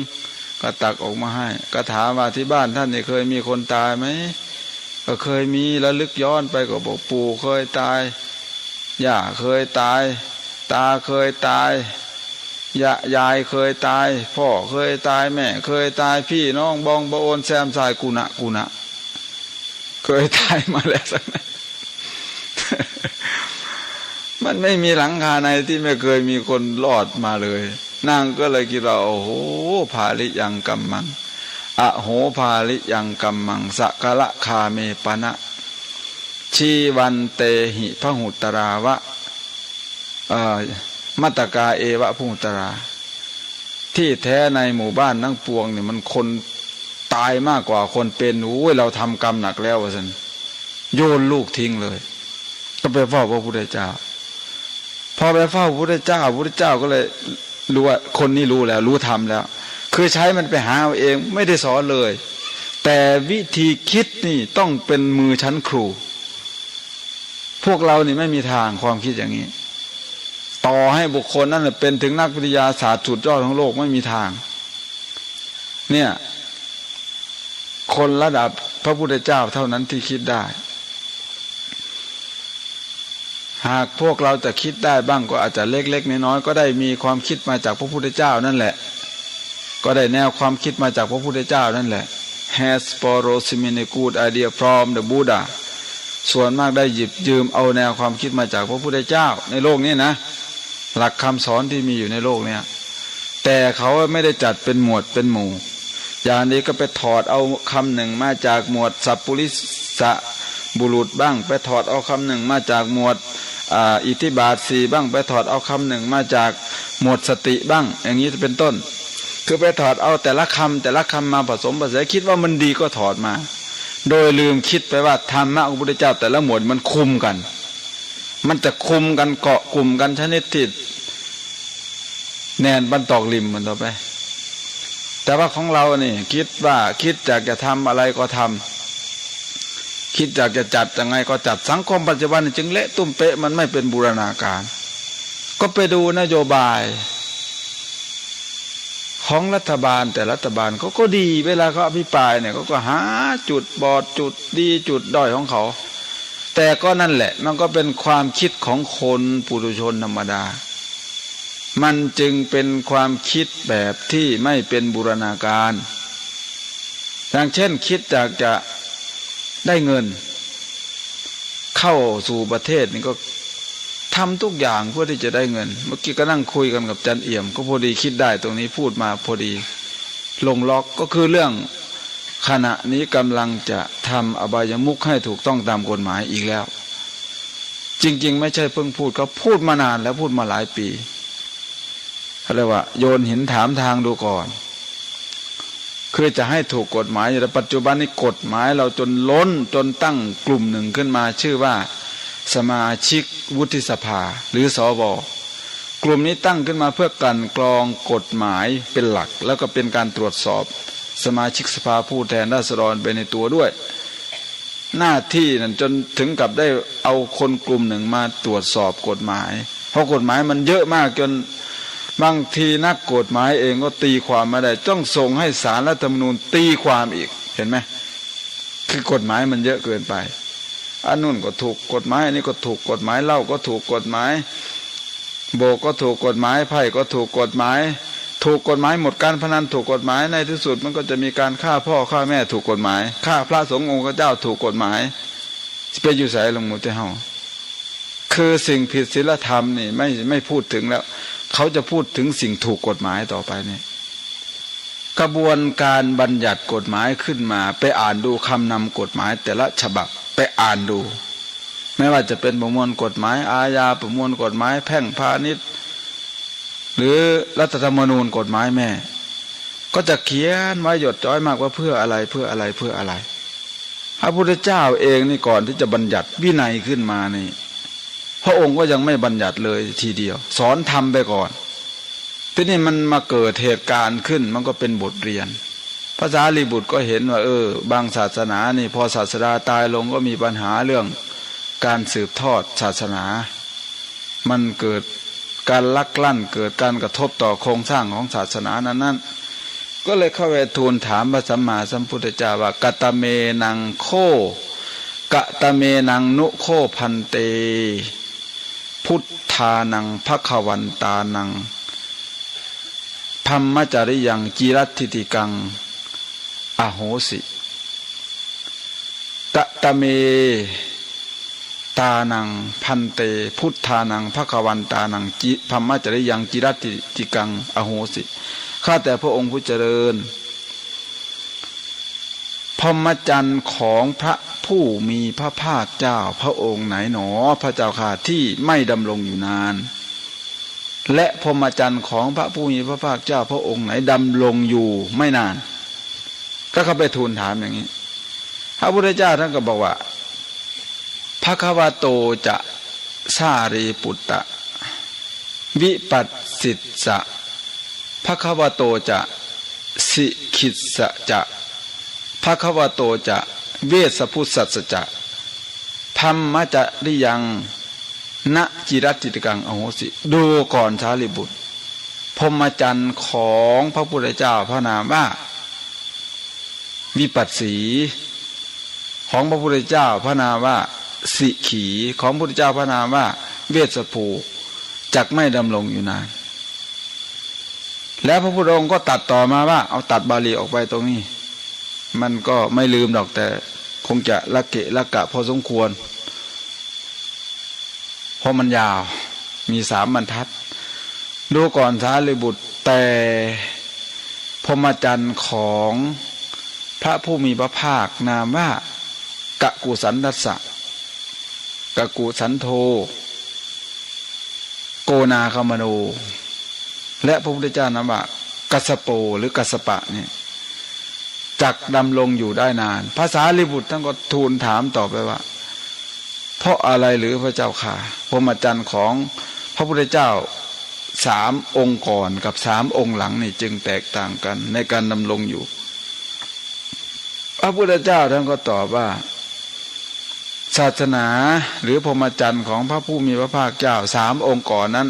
ก็ตักออกมาให้ก็ถามว่าที่บ้านท่านเนี่ยเคยมีคนตายไหมก็เคยมีแล้วลึกย้อนไปก็บอกปู่เคยตายย่าเคยตายตาเคยตายยายเคยตายพ่อเคยตายแม่เคยตายพี่น้องบองบะโอนแซมสายกุณะเคยตายมาแล้วสักนั้น มันไม่มีหลังคาในที่ไม่เคยมีคนรอดมาเลยนางก็เลยคิดว่าโอ้โหภาริยังกัมมังอโหภาริยังกัมมังสักกะละคาเมปนะชีวันเตหิพหุตราวะมัตตกาเอวะพหุตราที่แท้ในหมู่บ้านทั้งปวงเนี่ยมันคนตายมากกว่าคนเป็นโอ้ยเราทำกรรมหนักแล้วว่าซั่นโยนลูกทิ้งเลยก็ไปเฝ้าพระพุทธเจ้าพอไปเฝ้าพระพุทธเจ้าพระพุทธเจ้าก็เลยรู้ว่าคนนี้รู้แล้วรู้ธรรมแล้วคือใช้มันไปหาเอาเองไม่ได้สอนเลยแต่วิธีคิดนี่ต้องเป็นมือชั้นครูพวกเรานี่ไม่มีทางความคิดอย่างนี้ต่อให้บุคคลนั้นเป็นถึงนักวิทยาศาสตร์สุดยอดของโลกไม่มีทางเนี่ยคนระดับพระพุทธเจ้าเท่านั้นที่คิดได้หากพวกเราจะคิดได้บ้างก็อาจจะเล็กๆน้อยๆก็ได้มีความคิดมาจากพระพุทธเจ้านั่นแหละก็ได้แนวความคิดมาจากพระพุทธเจ้านั่นแหละ has borrowed many good idea from the Buddha ส่วนมากได้หยิบยืมเอาแนวความคิดมาจากพระพุทธเจ้าในโลกนี้นะหลักคำสอนที่มีอยู่ในโลกเนี้ยแต่เขาไม่ได้จัดเป็นหมวดเป็นหมู่อย่างนี้ก็ไปถอดเอาคำหนึ่งมาจากหมวดสัพพุริสบุรุษบ้างไปถอดเอาคำหนึ่งมาจากหมวดอิทธิบาท4บ้างไปถอดเอาคำหนึ่งมาจากหมวดสติบ้างอย่างนี้เป็นต้นคือไปถอดเอาแต่ละคำมาผสมผสานคิดว่ามันดีก็ถอดมาโดยลืมคิดไปว่าธรรมะของพระพุทธเจ้าแต่ละหมวดมันคุมกันมันจะคุมกันเกาะกลุ่มกันชนิดที่แนนบันตอกริมมันต่อไปแต่ว่าของเรานี่คิดว่าคิดจากจะทำอะไรก็ทำคิดจากจะจัดยังไงก็จัดสังคมปัจจุบันจึงเละตุ้มเป๊ะมันไม่เป็นบูรณาการก็ไปดูนโยบายของรัฐบาลแต่รัฐบาลเขาก็ดีเวลาเขาอภิปรายเนี่ยเขาก็หาจุดบอดจุดดีจุดด้อยของเขาแต่ก็นั่นแหละมันก็เป็นความคิดของคนปุถุชนธรรมดามันจึงเป็นความคิดแบบที่ไม่เป็นบูรณาการอย่างเช่นคิดจากจะได้เงินเข้าสู่ประเทศนี่ก็ทำทุกอย่างเพื่อที่จะได้เงินเมื่อกี้ก็นั่งคุยกันกับจันเอี่ยมก็พอดีคิดได้ตรงนี้พูดมาพอดีลงล็อกก็คือเรื่องขณะนี้กำลังจะทำอบายมุขให้ถูกต้องตามกฎหมายอีกแล้วจริงๆไม่ใช่เพิ่งพูดเขาพูดมานานแล้วพูดมาหลายปีเขาเรียกว่าโยนหินถามทางดูก่อนคือจะให้ถูกกฎหมายแต่ปัจจุบันนี้กฎหมายเราจนล้นจนตั้งกลุ่มหนึ่งขึ้นมาชื่อว่าสมาชิกวุฒิสภาหรือสวกลุ่มนี้ตั้งขึ้นมาเพื่อกันกรองกฎหมายเป็นหลักแล้วก็เป็นการตรวจสอบสมาชิกสภาผู้แทนราษฎรไปในตัวด้วยหน้าที่นั้นจนถึงกับได้เอาคนกลุ่มหนึ่งมาตรวจสอบกฎหมายเพราะกฎหมายมันเยอะมากจนบางทีนักกฎหมายเองก็ตีความไม่ได้ต้องส่งให้ศาลรัฐธรรมนูญตีความอีกเห็นไหมคือกฎหมายมันเยอะเกินไปอันนู้นก็ถูกกฎหมายอันนี้ก็ถูกกฎหมายเหล้าก็ถูกกฎหมายโบกก็ถูกกฎหมายไพ่ก็ถูกกฎหมายถูกกฎหมายหมดการพนันถูกกฎหมายในที่สุดมันก็จะมีการฆ่าพ่อฆ่าแม่ถูกกฎหมายฆ่าพระสงฆ์องค์เจ้าถูกกฎหมายไปอยู่ไสลงมุตเฮาคือสิ่งผิดศีลธรรมนี่ไม่พูดถึงแล้วเขาจะพูดถึงสิ่งถูกกฎหมายต่อไปนี่กระบวนการบัญญัติกฎหมายขึ้นมาไปอ่านดูคำนำกฎหมายแต่ละฉบับไปอ่านดูไม่ว่าจะเป็นประมวลกฎหมายอาญาประมวลกฎหมายแพ่งพาณิชย์หรือรัฐธรรมนูญกฎหมายแม่ก็จะเขียนไว้หยดจ้อยมากว่าเพื่ออะไรเพื่ออะไรเพื่ออะไรพระพุทธเจ้าเองนี่ก่อนที่จะบัญญัติวินัยขึ้นมานี่พระองค์ก็ยังไม่บัญญัติเลยทีเดียวสอนทำไปก่อนทีนี้มันมาเกิดเหตุการณ์ขึ้นมันก็เป็นบทเรียนพระสารีบุตรก็เห็นว่าบางศาสนานี่พอศาสดาตายลงก็มีปัญหาเรื่องการสืบทอดศาสนา มันเกิดการลักลั่นเกิดการกระทบต่อโครงสร้างของศาสนานั้นก็เลยเข้าไปทูลถามพระสัมมาสัมพุทธเจ้าว่ากัตเมนังโคกะตะเมนังนุโคพันเตพุทธานังภควันตานังพัมมจริยังจิรัตถิติกังอโหสิกะตะเมตานังพันเตพุทธานังภควันตานังพัมมจริยังจิรัตถิติกังอโหสิข้าแต่พระองค์ผู้เจริญพรหมจรรย์ของพระผู้มีพระภาคเจ้าพระองค์ไหนหนอพระเจ้าค่ะที่ไม่ดำรงอยู่นานและพรหมจรรย์ของพระผู้มีพระภาคเจ้าพระองค์ไหนดำรงอยู่ไม่นานก็เข้าไปทูลถามอย่างนี้พระพุทธเจ้าท่านก็บอกว่าภควโตจะสารีปุตตะวิปัสสิสะภควโตจะสิขิสสะจะภควโตจะเวสพุสัสจะพัมมจริยังณจิรัตติกังอโหสิดูก่อนสารีบุตรพรหมจรรย์ของพระพุทธเจ้าพระนามว่าวิปัสสีของพระพุทธเจ้าพระนามว่าสิขีของพระพุทธเจ้าพระนามว่าเวสภูจักไม่ดำรงอยู่นานแล้วพระพุทธองค์ก็ตัดต่อมาว่าเอาตัดบาลีออกไปตรงนี้มันก็ไม่ลืมดอกแต่คงจะละเกะละกะพอสมควรเพราะมันยาวมี3 บรรทัดดูก่อนสารีบุตรแต่พรหมจรรย์ของพระผู้มีพระภาคนามว่ากกุสันทัสสะกกุสันโธโกนาคมโนและพระพุทธเจ้านามว่ากัสสโปหรือกัสสปะเนี่ยจักดำรงอยู่ได้นานภาษาลิบุตรท่านก็ทูลถามต่อไปว่าเพราะอะไรหรือพระเจ้าค่ะพรหมจรรย์ของพระพุทธเจ้า3 องค์ก่อนกับ3 องค์หลังนี่จึงแตกต่างกันในการดำรงอยู่พระพุทธเจ้าท่านก็ตอบว่าศาสนาหรือพรหมจรรย์ของพระผู้มีพระภาคเจ้า3 องค์ก่อนนั้น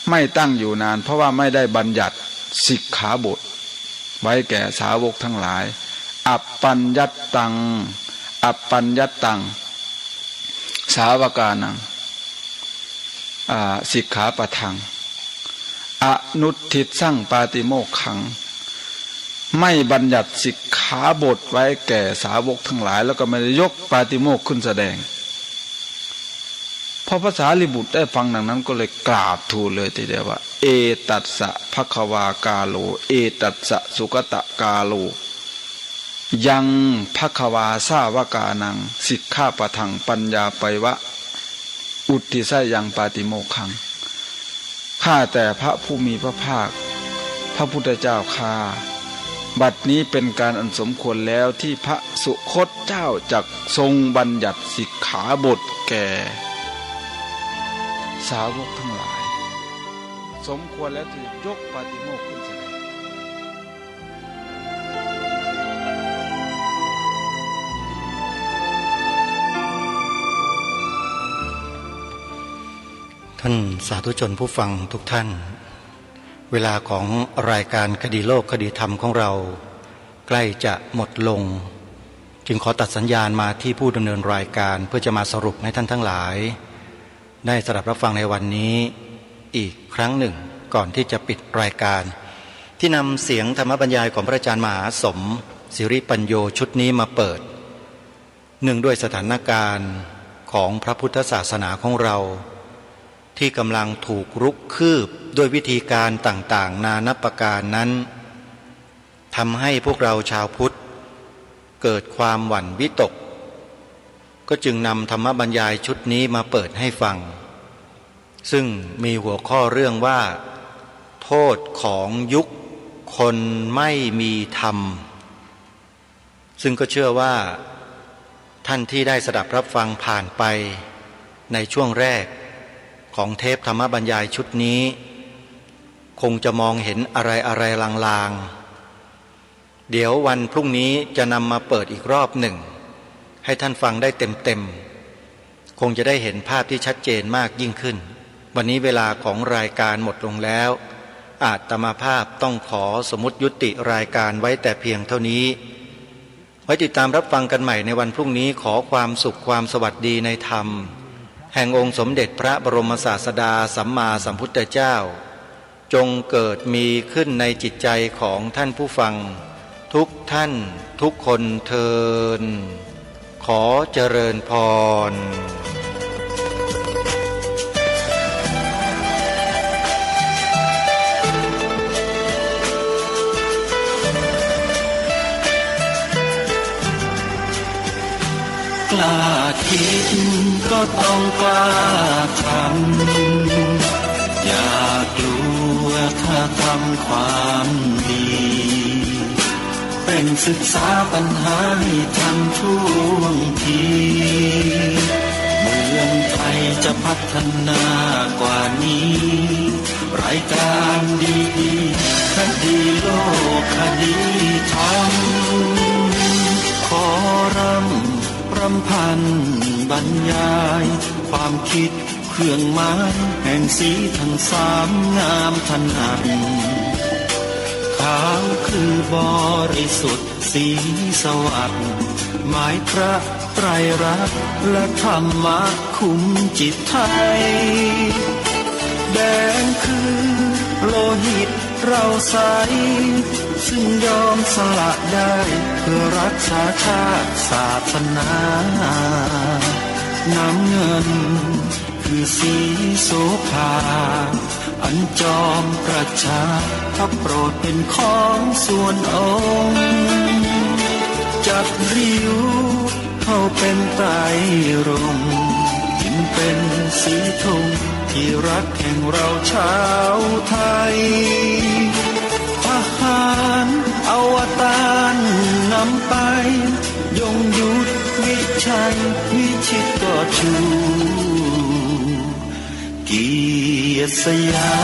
ไม่ตั้งอยู่นานเพราะว่าไม่ได้บัญญัติสิกขาบทไว้แก่สาวกทั้งหลายอัปปัญญัตตังอัปปัญญัตตังสาวกานังสิกขาปะทังอนุทิตสั่งปาติโมกขังไม่บัญญัติสิกขาบทไว้แก่สาวกทั้งหลายแล้วก็ไม่ได้ยกปาติโมกข์ขึ้นแสดงพอภาษาลิบุตรได้ฟังดังนั้นก็เลยกราบทูลเลยทีเดียวว่าเอตัสสะภควากาโลเอตัสสะสุกตะกาโลยังภควาสาวกานังสิกขาปะทังปัญญาไปวะอุทิศยังปาติโมกขังข้าแต่พระผู้มีพระภาคพระพุทธเจ้าข้าบัดนี้เป็นการอันสมควรแล้วที่พระสุคตเจ้าจักทรงบัญญัติสิกขาบทแก่สาวกทั้งหลายสมควรแล้วที่ยกปาติโมกข์ขึ้นแสดงท่านสาธุชนผู้ฟังทุกท่านเวลาของรายการคดีโลกคดีธรรมของเราใกล้จะหมดลงจึงขอตัดสัญญาณมาที่ผู้ดำเนินรายการเพื่อจะมาสรุปให้ท่านทั้งหลายได้สดับรับฟังในวันนี้อีกครั้งหนึ่งก่อนที่จะปิดรายการที่นำเสียงธรรมบรรยายของพระอาจารย์มหาสมศิริปัญโยชุดนี้มาเปิดเนื่องด้วยสถานการณ์ของพระพุทธศาสนาของเราที่กำลังถูกรุกคืบด้วยวิธีการต่างๆนานับประการนั้นทำให้พวกเราชาวพุทธเกิดความหวั่นวิตกก็จึงนำธรรมบรรยายชุดนี้มาเปิดให้ฟังซึ่งมีหัวข้อเรื่องว่าโทษของยุคคนไม่มีธรรมซึ่งก็เชื่อว่าท่านที่ได้สดับรับฟังผ่านไปในช่วงแรกของเทปธรรมบรรยายชุดนี้คงจะมองเห็นอะไรลางๆเดี๋ยววันพรุ่งนี้จะนำมาเปิดอีกรอบหนึ่งให้ท่านฟังได้เต็มๆคงจะได้เห็นภาพที่ชัดเจนมากยิ่งขึ้น วันนี้เวลาของรายการหมดลงแล้วอาตมาภาพต้องขอสมมุติยุติรายการไว้แต่เพียงเท่านี้ไว้ติดตามรับฟังกันใหม่ในวันพรุ่งนี้ขอความสุขความสวัสดีในธรรมแห่งองค์สมเด็จพระบรมศาสดาสัมมาสัมพุทธเจ้าจงเกิดมีขึ้นในจิตใจของท่านผู้ฟังทุกท่านทุกคนเทินขอเจริญพรกล้าคิดก็ต้องกล้าทำอย่ากลัวถ้าทำความดีเป็นศึกษาปัญหาให้ทันท่วงทีเมืองไทยจะพัฒนากว่านี้รายการดีๆคดีโลกคดีธรรมขอรำพันบรรยายความคิดเครื่องหมายแห่งสีทั้งสามงามถนัดขาวคือบริสุทธิ์สีสวัสดิ์หมายพระไตรรัตน์และธรรมะคุมจิตไทยแดงคือโลหิตเราใสซึ่งยอมสละได้เพื่อรักษาชาติศาสนาน้ำเงินคือสีโสภาอันจอมประชาถ้าโปรดเป็นของส่วนองค์จัดริ้วเข้าเป็นไตรรงค์จึงเป็นสีธงที่รักแห่งเราชาวไทยทหารอวตารนำไปยงยุทธวิชัยวิชิตก็ชูเกียรติสยา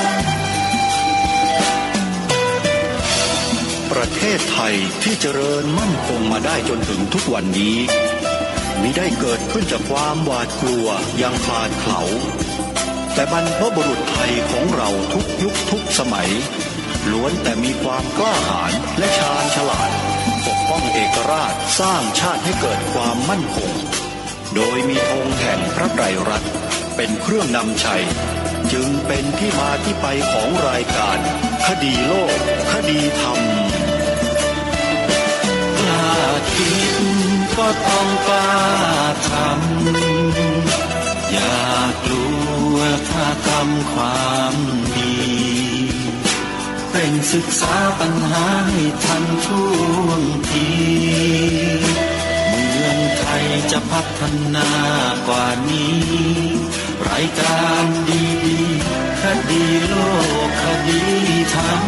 มประเทศไทยที่เจริญมั่นคงมาได้จนถึงทุกวันนี้มิได้เกิดขึ้นจากความหวาดกลัวอย่างคลาดเขลาแต่บรรพบุรุษไทยของเราทุกยุคทุกสมัยล้วนแต่มีความกล้าหาญและชาญฉลาดปกป้องเอกราชสร้างชาติให้เกิดความมั่นคงโดยมีธงแห่งพระไตรรัตน์เป็นเครื่องนำชัยจึงเป็นที่มาที่ไปของรายการคดีโลกคดีธรรมกล้าคิดก็ต้องกล้าทำอย่ากลัวถ้าทำความดีเป็นศึกษาปัญหาให้ทันท่วงทีเมืองไทยจะพัฒนากว่านี้รายการดีๆคดีโลกคดีธรรม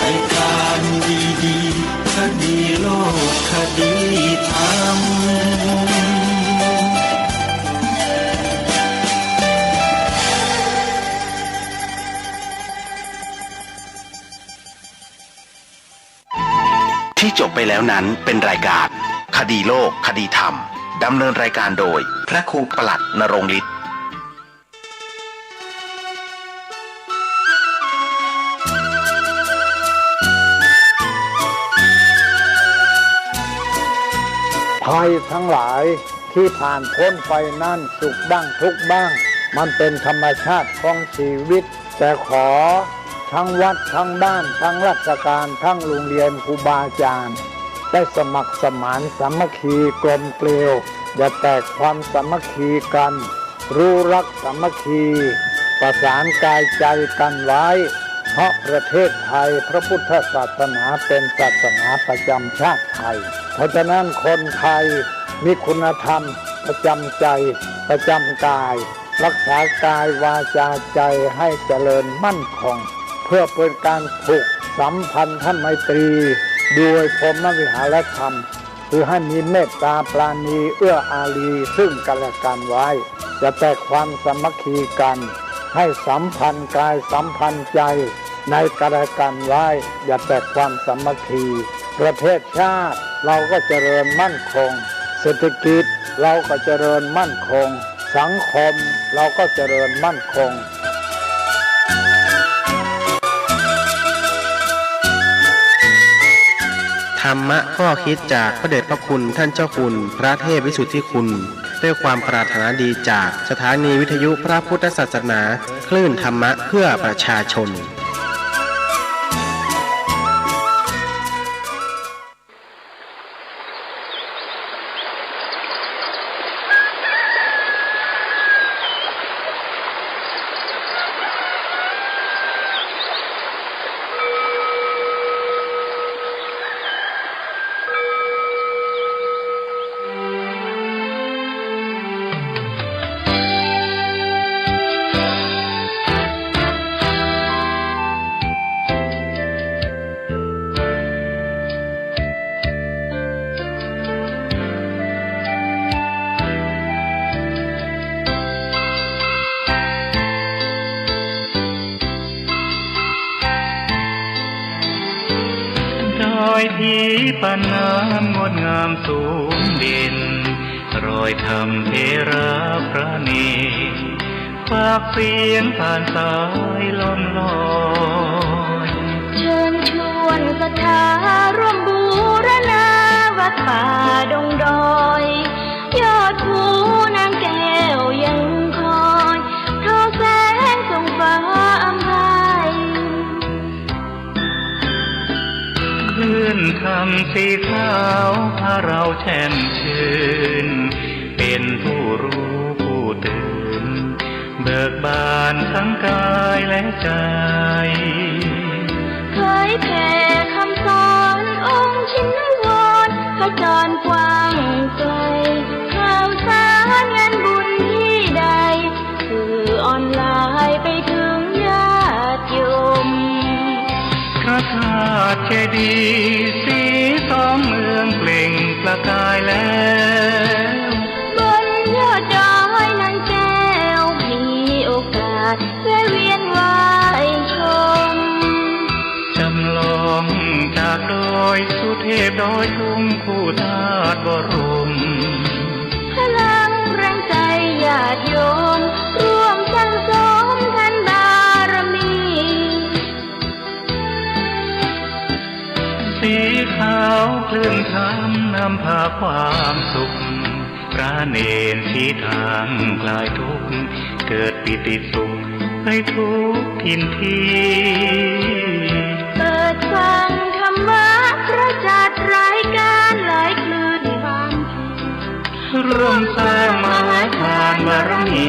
รายการดีๆคดีโลกคดีธรรมที่จบไปแล้วนั้นเป็นรายการคดีโลกคดีธรรมดำเนินรายการโดยพระครูปลัดณรงค์ฤทธิ์ภัยทั้งหลายที่ผ่านพ้นไปนั่นสุขบ้างทุกข์บ้างมันเป็นธรรมชาติของชีวิตแต่ขอทั้งวัดทั้งบ้านทั้งราชการทั้งโรงเรียนครูบาอาจารย์ได้สมัครสมานสามัคคีกลมเกลียวอย่าแตกความสามัคคีกันรู้รักสามัคคีประสานกายใจกันไว้เพราะประเทศไทยพระพุทธศาสนาเป็นศาสนาประจำชาติไทยเพราะฉะนั้นคนไทยมีคุณธรรมประจำใจประจำกายรักษากายวาจาใจให้เจริญมั่นคงเพื่อเป็นการผูกสัมพันธไมตรีด้วยพรหมวิหารธรรมคือให้มีเมตตาปราณีเอื้ออารีซึ่งกันและกันไว้จะแต่ความสามัคคีกันให้สัมพันธ์กายสัมพันธ์ใจในกันและกันไว้อย่าแต่ความสามัคคีประเทศชาติเราก็เจริญมั่นคงเศรษฐกิจเราก็เจริญมั่นคง สังคมเราก็เจริญมั่นคง ธรรมะข้อคิดจากพระเดชพระคุณท่านเจ้าคุณพระเทพวิสุทธิคุณด้วยความปรารถนาดีจากสถานีวิทยุพระพุทธศาสนาคลื่นธรรมะเพื่อประชาชนที่ปานน้ำงดงามสูงเด่นรอยธรรมเทระพระเนตรฝากเสียงผ่านสายลมลอยเชิญชวนศรัทธาร่วมบูรณาวัดป่าดงดอยยอดภูนางแก้วยังคอยเท่าแสงส่องฟ้าอำไพคลื่นธรรมสีขาวพาเราแช่มชื่นเป็นผู้รู้ผู้ตื่นเบิกบานทั้งกายและใจเคยแผ่คำสอนองค์ชินวรขจรกว้างไกลข่าวสารงานบุญที่ใดสื่อออนไลน์ไปถึงญาติโยมพระธาตุเจดีย์สีสองเมืองเปล่งประกายแล้วบนยอดดอยนางแก้วมีโอกาสแวะเวียนไหว้ชมจำลองจากดอยสุเทพดอยทุ่งคู่ธาตุบรมพลังแรงใจญาติโยมร่วมสร้างสมท่านบารมีสีขาวคลื่นธรรมนำพาความสุขพระเนรชี้ทางคลายทุกข์เกิดปิติสุขให้ทุกทินทีเปิดฟังธรรมะพระจัดรายการหลายคลื่นความร่วมสร้างมหาทานบารมี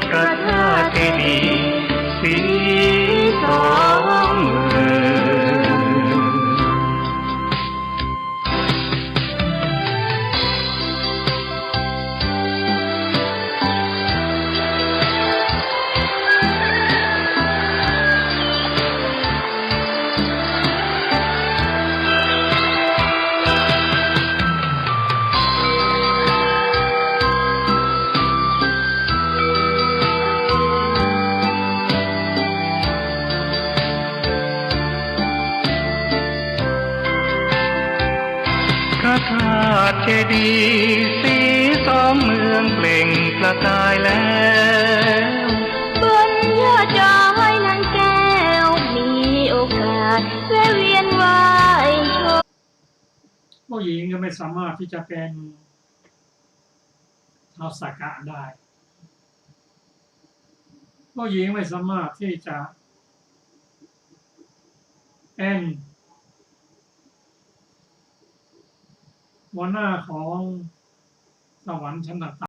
พระธาตุเจดีย์สีสองเมืองพระธาตุเจดีย์สีสองเมืองเปล่งประกายแล้วบนยอดดอยนางแก้วมีโอกาสแวะเวียนไหว้ชมผู้หญิงก็ไม่สามารถที่จะเป็นชาวสักกะได้ผู้หญิงไม่สามารถที่จะเป็นหัวหน้าของสวรรค์ชั้นต่าง